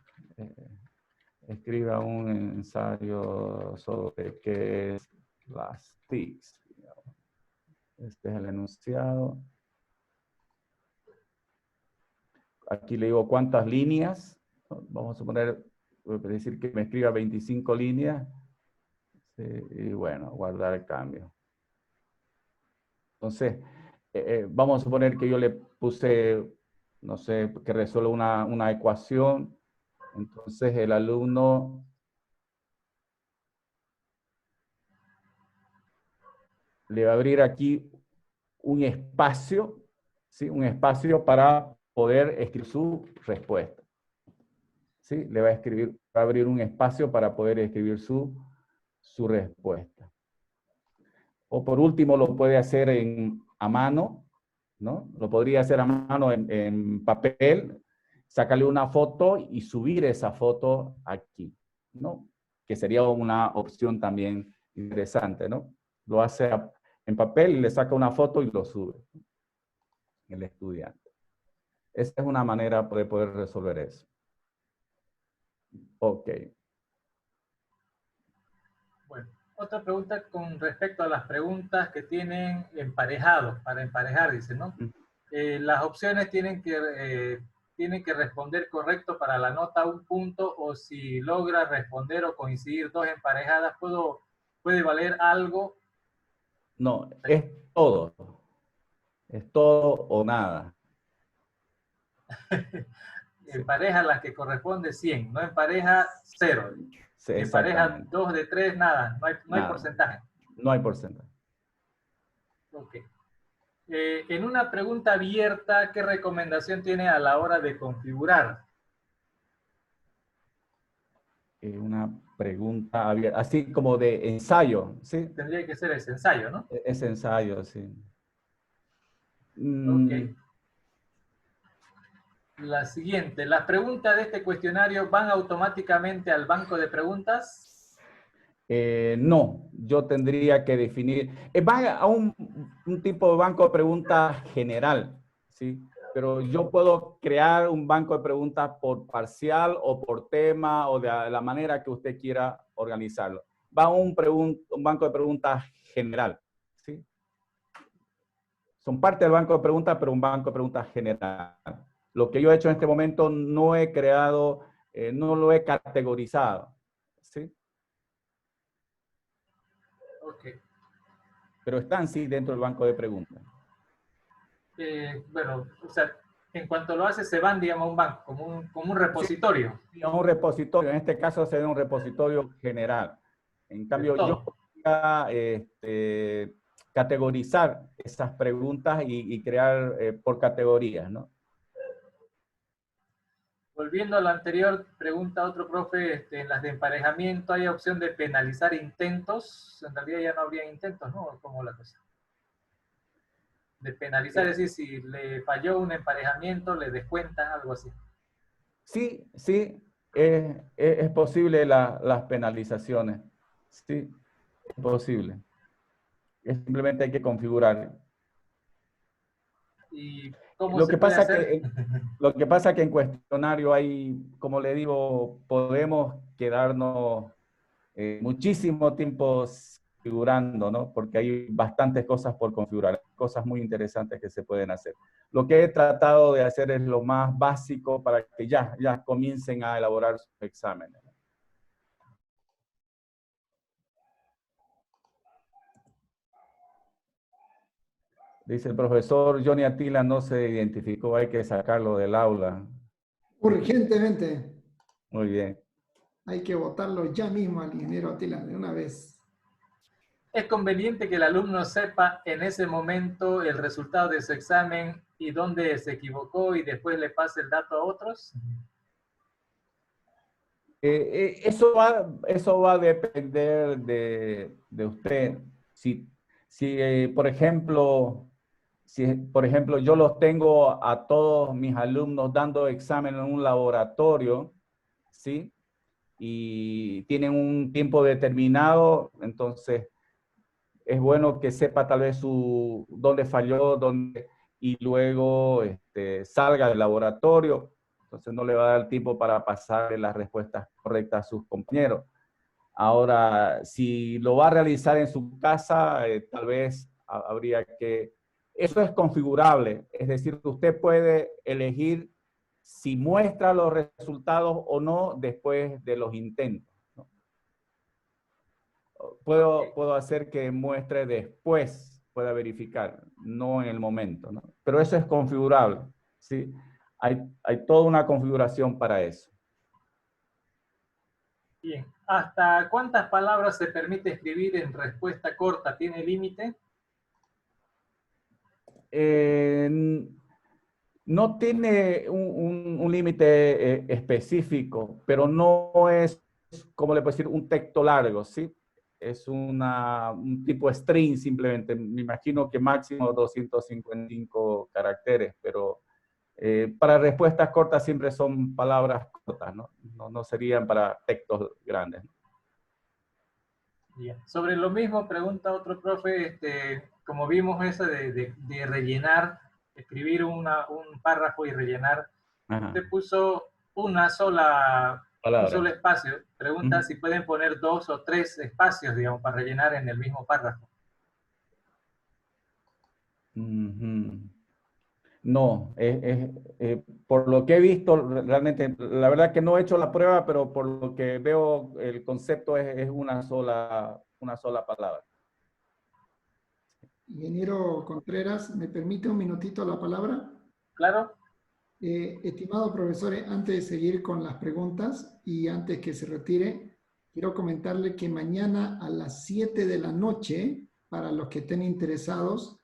Escriba un ensayo sobre qué es las TICs. Este es el enunciado. Aquí le digo cuántas líneas. Vamos a suponer, voy a decir que me escriba 25 líneas. Sí, y bueno, guardar el cambio. Entonces, vamos a suponer que yo le puse, no sé, que resuelva una ecuación. Entonces, el alumno le va a abrir aquí un espacio, ¿sí? Un espacio para poder escribir su respuesta. ¿Sí? Le va a abrir un espacio para poder escribir su respuesta. O por último, lo puede hacer a mano, ¿no? Lo podría hacer a mano en papel, sacarle una foto y subir esa foto aquí, ¿no? Que sería una opción también interesante, ¿no? Lo hace en papel, le saca una foto y lo sube el estudiante. Esa es una manera de poder resolver eso. Ok. Bueno, otra pregunta con respecto a las preguntas que tienen emparejados, para emparejar, dice, ¿no? Las opciones tienen que responder correcto para la nota un punto, o si logra responder o coincidir dos emparejadas, puede valer algo. No, es todo. Es todo o nada. En pareja las que corresponde 100, no en pareja 0. Sí, En pareja exactamente. 2 de 3, nada, no hay Nada. porcentaje. No hay porcentaje. Ok. En una pregunta abierta, ¿qué recomendación tiene a la hora de configurar? Una pregunta abierta, así como de ensayo, ¿sí? Tendría que ser ese ensayo, ¿no? Es ensayo, sí. Ok. La siguiente, ¿las preguntas de este cuestionario van automáticamente al banco de preguntas? No, yo tendría que definir, va a un tipo de banco de preguntas general, ¿sí? Pero yo puedo crear un banco de preguntas por parcial o por tema o de la manera que usted quiera organizarlo. Va a un banco de preguntas general, ¿sí? Son parte del banco de preguntas, pero un banco de preguntas general. Lo que yo he hecho en este momento no he creado, no lo he categorizado, ¿sí? Ok. Pero están sí dentro del banco de preguntas. Bueno, o sea, en cuanto lo hace, se van, digamos, a un banco, como un Sí, repositorio a un repositorio, en este caso sería un repositorio general. En de cambio, yo todo. podría categorizar esas preguntas y crear por categorías, ¿no? Volviendo a lo anterior, pregunta otro profe, en las de emparejamiento hay opción de penalizar intentos. En realidad ya no habría intentos, ¿no? ¿Cómo la cosa? De penalizar, es decir, si le falló un emparejamiento, le descuentan, algo así. Sí, sí, es posible las penalizaciones. Sí, es posible. Simplemente hay que configurar. ¿Y cómo Lo se que puede pasa hacer? que, lo que pasa que en cuestionario hay, como le digo, podemos quedarnos muchísimo tiempo configurando, ¿no? Porque hay bastantes cosas por configurar, cosas muy interesantes que se pueden hacer. Lo que he tratado de hacer es lo más básico para que ya comiencen a elaborar sus exámenes. Dice el profesor Johnny Atila no se identificó, hay que sacarlo del aula. Urgentemente. Muy bien. Hay que votarlo ya mismo al ingeniero Atila, de una vez. ¿Es conveniente que el alumno sepa en ese momento el resultado de su examen y dónde se equivocó y después le pase el dato a otros? Eso va a depender de usted. Por ejemplo, si, por ejemplo, yo los tengo a todos mis alumnos dando examen en un laboratorio, ¿sí? Y tienen un tiempo determinado, entonces es bueno que sepa tal vez dónde falló, y luego salga del laboratorio. Entonces no le va a dar tiempo para pasarle las respuestas correctas a sus compañeros. Ahora, si lo va a realizar en su casa, tal vez habría que... Eso es configurable, es decir, usted puede elegir si muestra los resultados o no después de los intentos, ¿no? Puedo hacer que muestre después, pueda verificar, no en el momento, ¿no? Pero eso es configurable, ¿sí? Hay toda una configuración para eso. Bien. ¿Hasta cuántas palabras se permite escribir en respuesta corta? ¿Tiene límite? No tiene un límite específico, pero no es, como le puedo decir, un texto largo, ¿sí? Es un tipo string simplemente. Me imagino que máximo 255 caracteres, pero para respuestas cortas siempre son palabras cortas, ¿no? No serían para textos grandes, ¿no? Bien. Sobre lo mismo, pregunta otro profe, como vimos eso de rellenar, escribir un párrafo y rellenar, Ajá. usted puso un solo Palabra. espacio. Pregunta Ujú. si pueden poner 2 o 3 espacios, digamos, para rellenar en el mismo párrafo. Ujú. No, por lo que he visto, realmente, la verdad que no he hecho la prueba, pero por lo que veo, el concepto es una sola palabra. Ingeniero Contreras, ¿me permite un minutito la palabra? ¿Claro? Estimado profesor, antes de seguir con las preguntas y antes que se retire, quiero comentarle que mañana a las 7 de la noche, para los que estén interesados,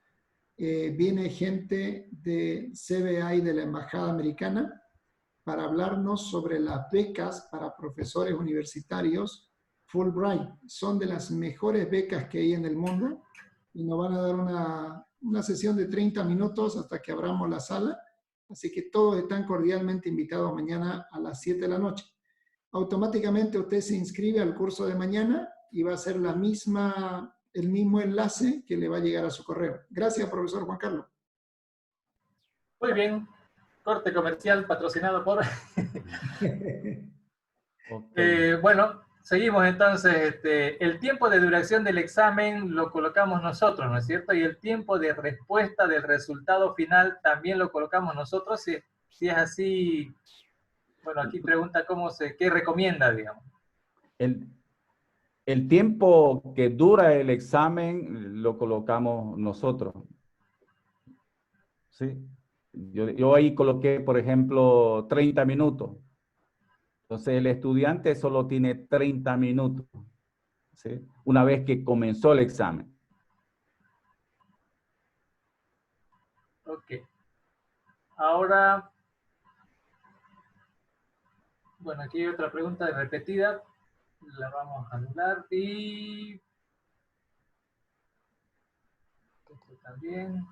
viene gente de CBA y de la Embajada Americana para hablarnos sobre las becas para profesores universitarios Fulbright. Son de las mejores becas que hay en el mundo y nos van a dar una sesión de 30 minutos hasta que abramos la sala Así que todos están cordialmente invitados mañana a las 7 de la noche. Automáticamente usted se inscribe al curso de mañana y va a ser el mismo enlace que le va a llegar a su correo. Gracias, profesor Juan Carlos. Muy bien. Corte comercial patrocinado por... Okay. Bueno, seguimos entonces. El tiempo de duración del examen lo colocamos nosotros, ¿no es cierto? Y el tiempo de respuesta del resultado final también lo colocamos nosotros. Si es así, bueno, aquí pregunta qué recomienda, digamos. El tiempo que dura el examen lo colocamos nosotros. ¿Sí? Yo ahí coloqué, por ejemplo, 30 minutos. Entonces, el estudiante solo tiene 30 minutos, ¿sí? Una vez que comenzó el examen. Ok. Ahora, bueno, aquí hay otra pregunta repetida. La vamos a anular y... esto también.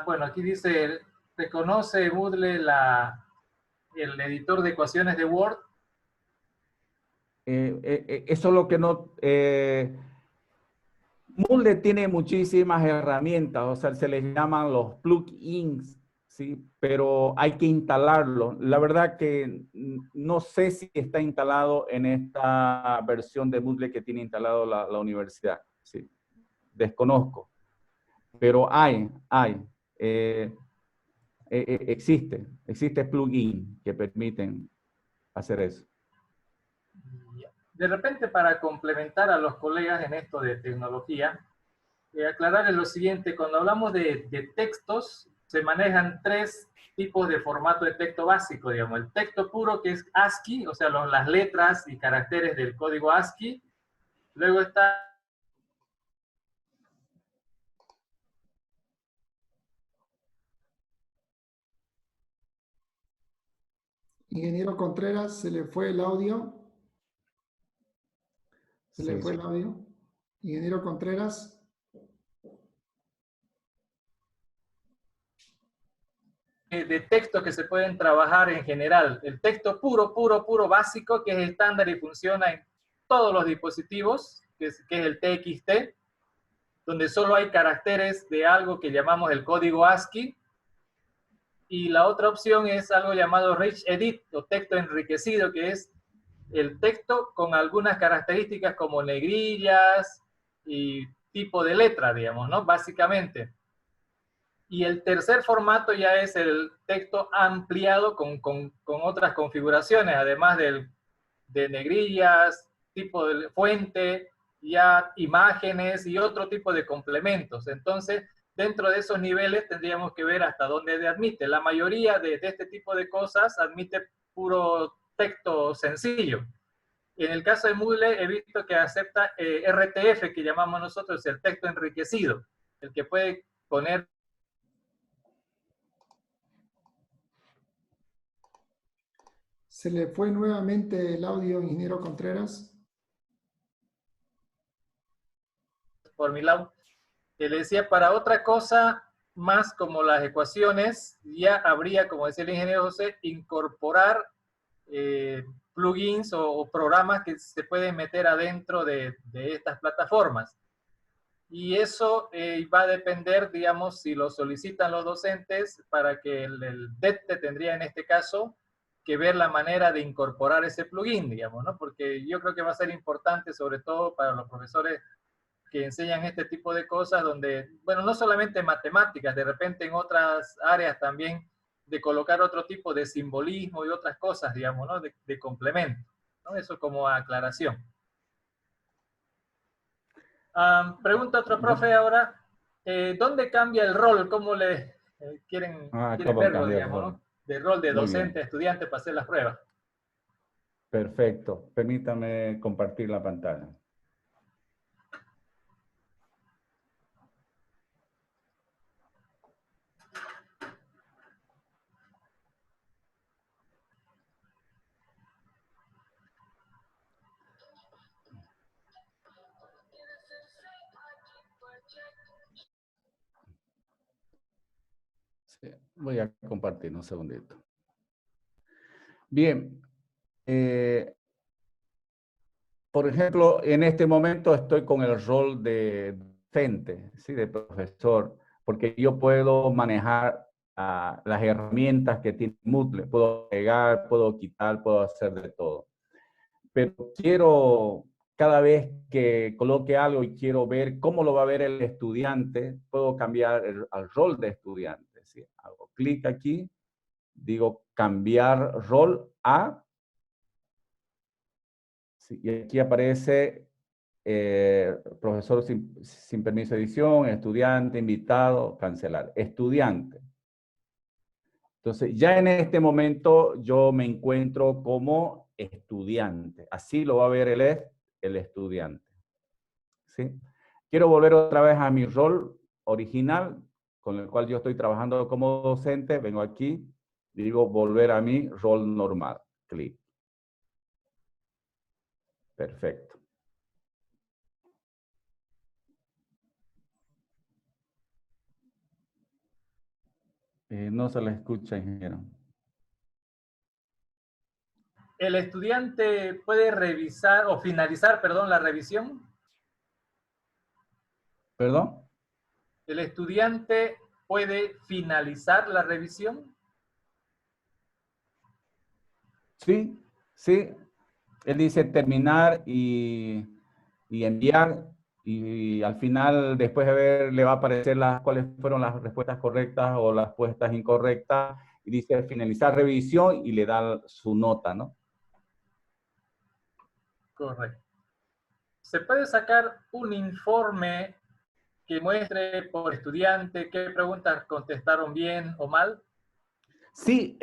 Bueno, aquí dice, ¿reconoce Moodle el editor de ecuaciones de Word? Eso es lo que no... Moodle tiene muchísimas herramientas, o sea, se les llaman los plugins, ¿sí? Pero hay que instalarlo. La verdad que no sé si está instalado en esta versión de Moodle que tiene instalado la universidad, ¿sí? Desconozco, pero eh, existe plugin que permiten hacer eso. De repente, para complementar a los colegas en esto de tecnología, aclararles lo siguiente: cuando hablamos de textos, se manejan tres tipos de formato de texto básico, digamos. El texto puro, que es ASCII, o sea, las letras y caracteres del código ASCII. Luego está... Ingeniero Contreras, se le fue el audio. Se le fue el audio. Ingeniero Contreras. De textos que se pueden trabajar en general. El texto puro básico, que es estándar y funciona en todos los dispositivos, que es el TXT, donde solo hay caracteres de algo que llamamos el código ASCII. Y la otra opción es algo llamado Rich Edit, o texto enriquecido, que es el texto con algunas características como negrillas y tipo de letra, digamos, ¿no? Básicamente. Y el tercer formato ya es el texto ampliado con otras configuraciones, además de negrillas, tipo de fuente, ya imágenes y otro tipo de complementos. Entonces, dentro de esos niveles tendríamos que ver hasta dónde admite. La mayoría de este tipo de cosas admite puro texto sencillo. En el caso de Moodle he visto que acepta RTF, que llamamos nosotros el texto enriquecido, el que puede poner... Se le fue nuevamente el audio, ingeniero Contreras. Por mi lado, le decía, para otra cosa más como las ecuaciones, ya habría, como decía el ingeniero José, incorporar plugins o programas que se pueden meter adentro de estas plataformas. Y eso va a depender, digamos, si lo solicitan los docentes, para que el DETE tendría en este caso que ver la manera de incorporar ese plugin, digamos, ¿no? Porque yo creo que va a ser importante, sobre todo para los profesores que enseñan este tipo de cosas, donde, bueno, no solamente en matemáticas, de repente en otras áreas también, de colocar otro tipo de simbolismo y otras cosas, digamos, ¿no? De complemento, ¿no? Eso como aclaración. Pregunta otro profe ahora, ¿dónde cambia el rol? ¿Cómo le quieren ¿Cómo verlo, cambia el digamos, rol? ¿no? De rol de Muy docente bien, a estudiante para hacer las pruebas. perfecto. Permítame compartir la pantalla. Sí, voy a compartir un segundito. Bien. Por ejemplo, en este momento estoy con el rol de docente, ¿sí? De profesor, porque yo puedo manejar las herramientas que tiene Moodle. Puedo agregar, puedo quitar, puedo hacer de todo. Pero quiero, cada vez que coloque algo y quiero ver cómo lo va a ver el estudiante, puedo cambiar al rol de estudiante, ¿sí? Hago clic aquí, digo cambiar rol a... Sí, y aquí aparece profesor sin permiso de edición, estudiante, invitado, cancelar. Estudiante. Entonces, ya en este momento yo me encuentro como estudiante. Así lo va a ver el estudiante. ¿Sí? Quiero volver otra vez a mi rol original, con el cual yo estoy trabajando como docente. Vengo aquí, digo volver a mi rol normal. Clic. Perfecto. No se le escucha, ingeniero. ¿El estudiante puede revisar o finalizar, perdón, la revisión? ¿Perdón? ¿El estudiante puede finalizar la revisión? Sí, sí. Él dice terminar y enviar y al final, después de ver, le va a aparecer cuáles fueron las respuestas correctas o las respuestas incorrectas y dice finalizar revisión y le da su nota, ¿no? Correcto. ¿Se puede sacar un informe que muestre por estudiante qué preguntas contestaron bien o mal? Sí,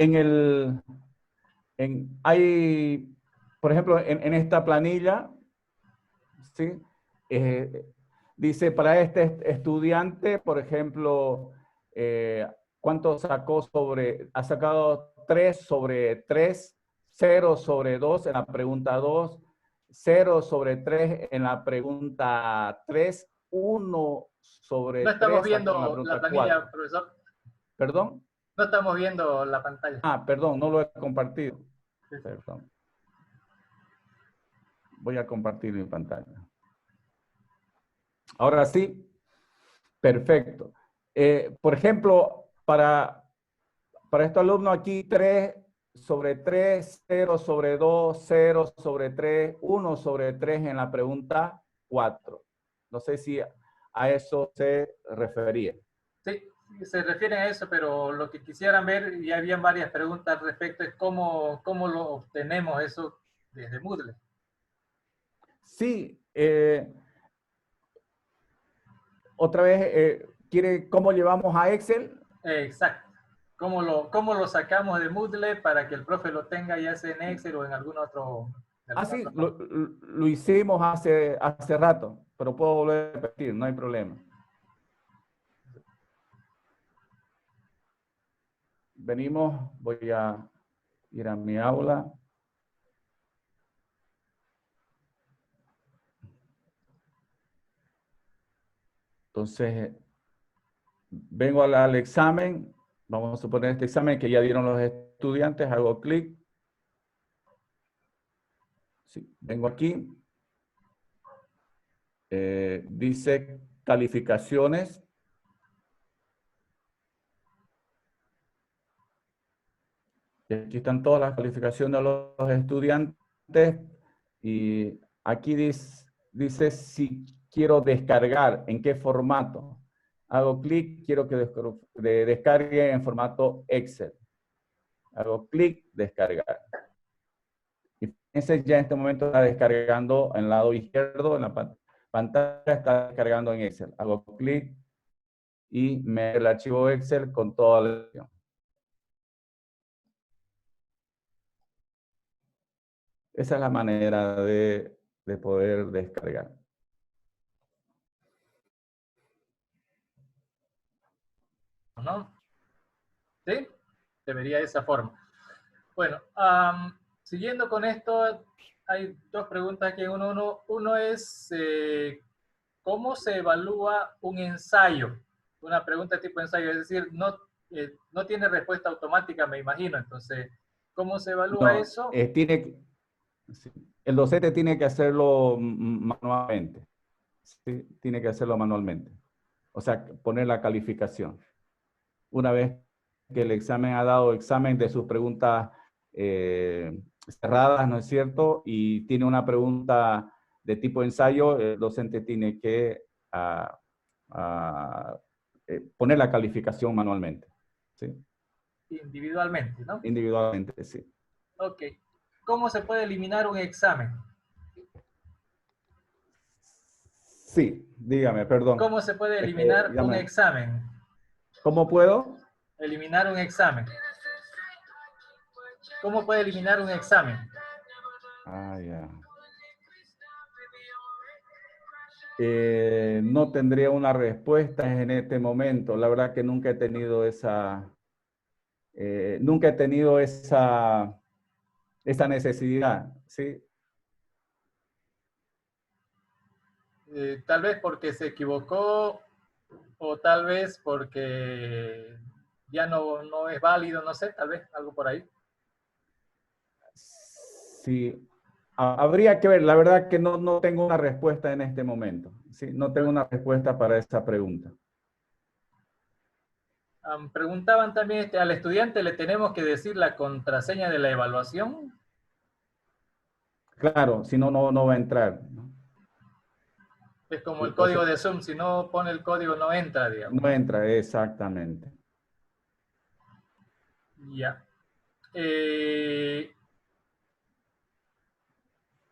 hay, por ejemplo, en esta planilla, ¿sí? Eh, dice para este estudiante, por ejemplo, ¿cuánto sacó ha sacado 3 sobre 3, 0 sobre 2 en la pregunta 2, 0 sobre 3 en la pregunta 3, 1 sobre No estamos 3 sacó en la viendo la pregunta planilla, 4. profesor. ¿Perdón? No estamos viendo la pantalla. Ah, perdón, no lo he compartido. Sí. Perdón. Voy a compartir mi pantalla. Ahora sí, perfecto. Por ejemplo, para este alumno aquí, 3 sobre 3, 0 sobre 2, 0 sobre 3, 1 sobre 3 en la pregunta 4. No sé si a eso se refería. Sí, se refiere a eso, pero lo que quisieran ver, y habían varias preguntas al respecto, es cómo lo obtenemos eso desde Moodle. Sí, otra vez, ¿quiere cómo llevamos a Excel? Exacto. ¿Cómo lo sacamos de Moodle para que el profe lo tenga ya sea en Excel o en algún otro? Sí, lo hicimos hace rato, pero puedo volver a repetir, no hay problema. Venimos, voy a ir a mi aula. Entonces, vengo al examen, vamos a suponer este examen que ya dieron los estudiantes, hago clic. Sí, vengo aquí. Dice calificaciones. Y aquí están todas las calificaciones de los estudiantes. Y aquí dice si quiero descargar, en qué formato. Hago clic, quiero que descargue en formato Excel. Hago clic, descargar. Y fíjense, ya en este momento está descargando en el lado izquierdo, en la pantalla está descargando en Excel. Hago clic y me el archivo Excel con toda la lección. Esa es la manera de poder descargar. ¿No? ¿Sí? Debería de esa forma. Bueno, siguiendo con esto, hay dos preguntas aquí. Uno es, ¿cómo se evalúa un ensayo? Una pregunta tipo ensayo, es decir, no no tiene respuesta automática, me imagino. Entonces, ¿cómo se evalúa No, eso? sí, el docente tiene que hacerlo manualmente. Sí, tiene que hacerlo manualmente. O sea, poner la calificación. Una vez que el examen ha dado examen de sus preguntas cerradas, ¿no es cierto? Y tiene una pregunta de tipo ensayo, el docente tiene que poner la calificación manualmente. ¿Sí? Individualmente, ¿no? Individualmente, sí. Ok. ¿Cómo se puede eliminar un examen? Sí, dígame, perdón. ¿Cómo se puede Es que eliminar ya un me... examen? ¿Cómo puedo? Eliminar un examen. ¿Cómo puede eliminar un examen? Ah, ya. No tendría una respuesta en este momento. La verdad que nunca he tenido esa necesidad, ¿sí? Tal vez porque se equivocó o tal vez porque ya no es válido, no sé, tal vez algo por ahí. Sí, habría que ver. La verdad que no tengo una respuesta en este momento, ¿sí? No tengo una respuesta para esa pregunta. Preguntaban también, al estudiante le tenemos que decir la contraseña de la evaluación. Claro, si no, no va a entrar, ¿no? Es como el O código sea, de Zoom, si no pone el código no entra, digamos. no entra, exactamente. Ya. Eh,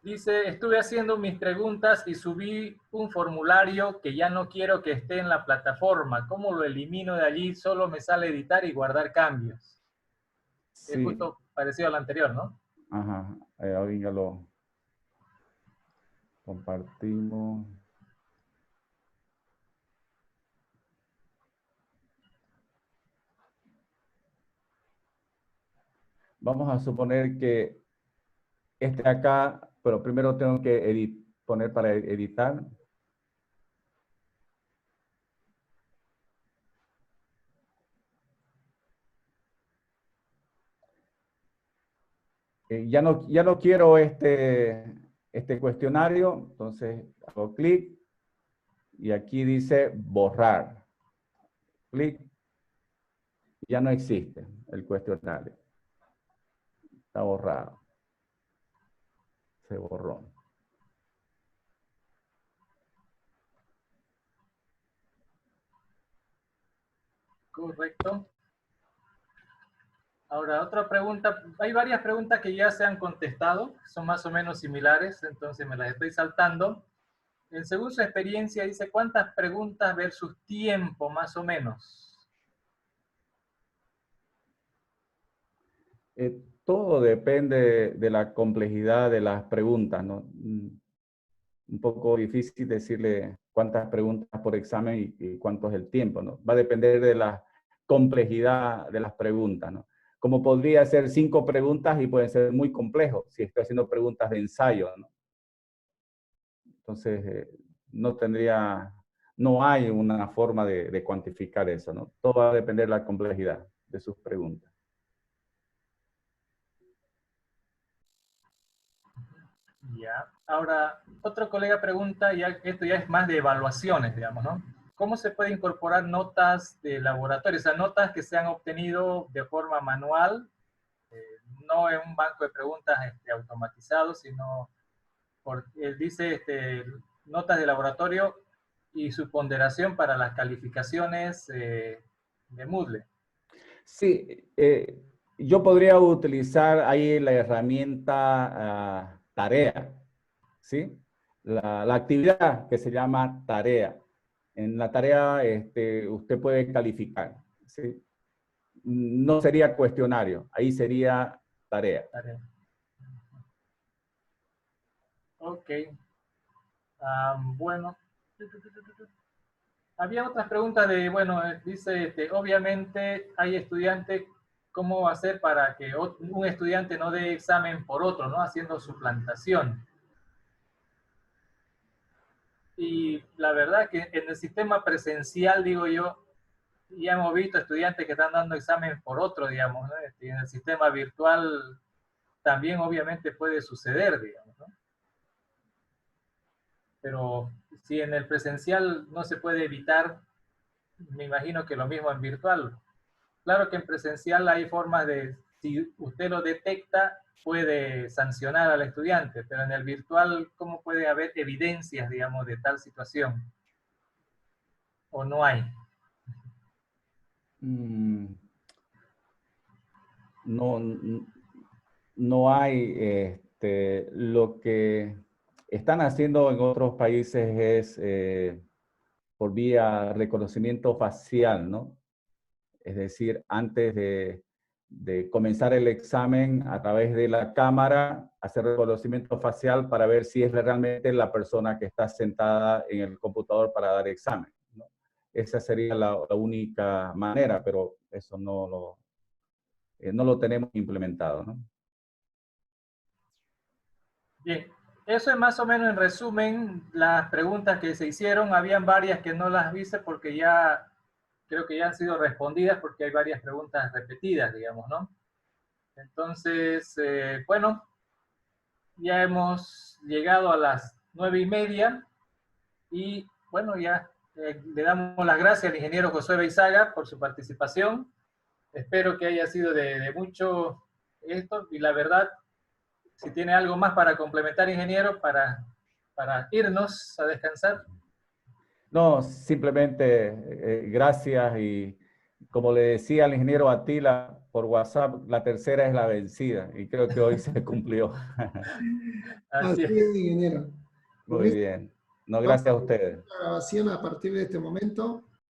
Dice, estuve haciendo mis preguntas y subí un formulario que ya no quiero que esté en la plataforma. ¿Cómo lo elimino de allí? Solo me sale editar y guardar cambios. Es Sí, justo parecido al anterior, ¿no? ajá, ahorita lo compartimos. Vamos a suponer que este acá, pero primero tengo que poner para editar. Ya no quiero este cuestionario, entonces hago clic y aquí dice borrar. Clic, ya no existe el cuestionario. Está borrado. Se borró. Correcto. Ahora, otra pregunta. Hay varias preguntas que ya se han contestado, son más o menos similares, entonces me las estoy saltando. Según su experiencia, dice, ¿cuántas preguntas versus tiempo, más o menos? Todo depende de la complejidad de las preguntas, ¿no? Un poco difícil decirle cuántas preguntas por examen y cuánto es el tiempo, ¿no? Va a depender de la complejidad de las preguntas, ¿no? Como podría ser 5 preguntas y pueden ser muy complejos si estoy haciendo preguntas de ensayo, ¿no? Entonces, no hay una forma de cuantificar eso, ¿no? Todo va a depender de la complejidad de sus preguntas. Ya. Ahora, otro colega pregunta, ya esto ya es más de evaluaciones, digamos, ¿no? ¿Cómo se puede incorporar notas de laboratorio? O sea, notas que se han obtenido de forma manual, no en un banco de preguntas automatizado, sino, él dice, notas de laboratorio y su ponderación para las calificaciones de Moodle. Sí, yo podría utilizar ahí la herramienta tarea, ¿sí? La actividad que se llama tarea. En la tarea usted puede calificar, ¿sí? No sería cuestionario, ahí sería tarea. Tarea. Ok. Bueno. Había otras preguntas de, bueno, dice, obviamente hay estudiantes, ¿cómo hacer para que un estudiante no dé examen por otro, ¿no? Haciendo suplantación. Y la verdad que en el sistema presencial, digo yo, ya hemos visto estudiantes que están dando examen por otro, digamos, ¿no? Y en el sistema virtual también obviamente puede suceder, digamos, ¿no? Pero si en el presencial no se puede evitar, me imagino que lo mismo en virtual. Claro que en presencial hay formas de, si usted lo detecta, puede sancionar al estudiante, pero en el virtual, ¿cómo puede haber evidencias, digamos, de tal situación? ¿O no hay? No, no hay, lo que están haciendo en otros países es por vía reconocimiento facial, ¿no? Es decir, antes de comenzar el examen, a través de la cámara, hacer reconocimiento facial para ver si es realmente la persona que está sentada en el computador para dar examen, ¿no? Esa sería la única manera, pero eso no lo tenemos implementado, ¿no? Bien, eso es más o menos en resumen las preguntas que se hicieron. Habían varias que no las hice porque ya creo que ya han sido respondidas porque hay varias preguntas repetidas, digamos, ¿no? Entonces, bueno, ya hemos llegado a las 9:30 y bueno, ya le damos las gracias al ingeniero Josué Beizaga por su participación. Espero que haya sido de mucho esto y la verdad, si tiene algo más para complementar, ingeniero, para irnos a descansar. No, simplemente gracias y como le decía al ingeniero Atila por WhatsApp, la tercera es la vencida y creo que hoy se cumplió. Así Así es, es. ingeniero. Con Muy esto bien. No, vamos gracias a a terminar ustedes. la grabación a partir de este momento.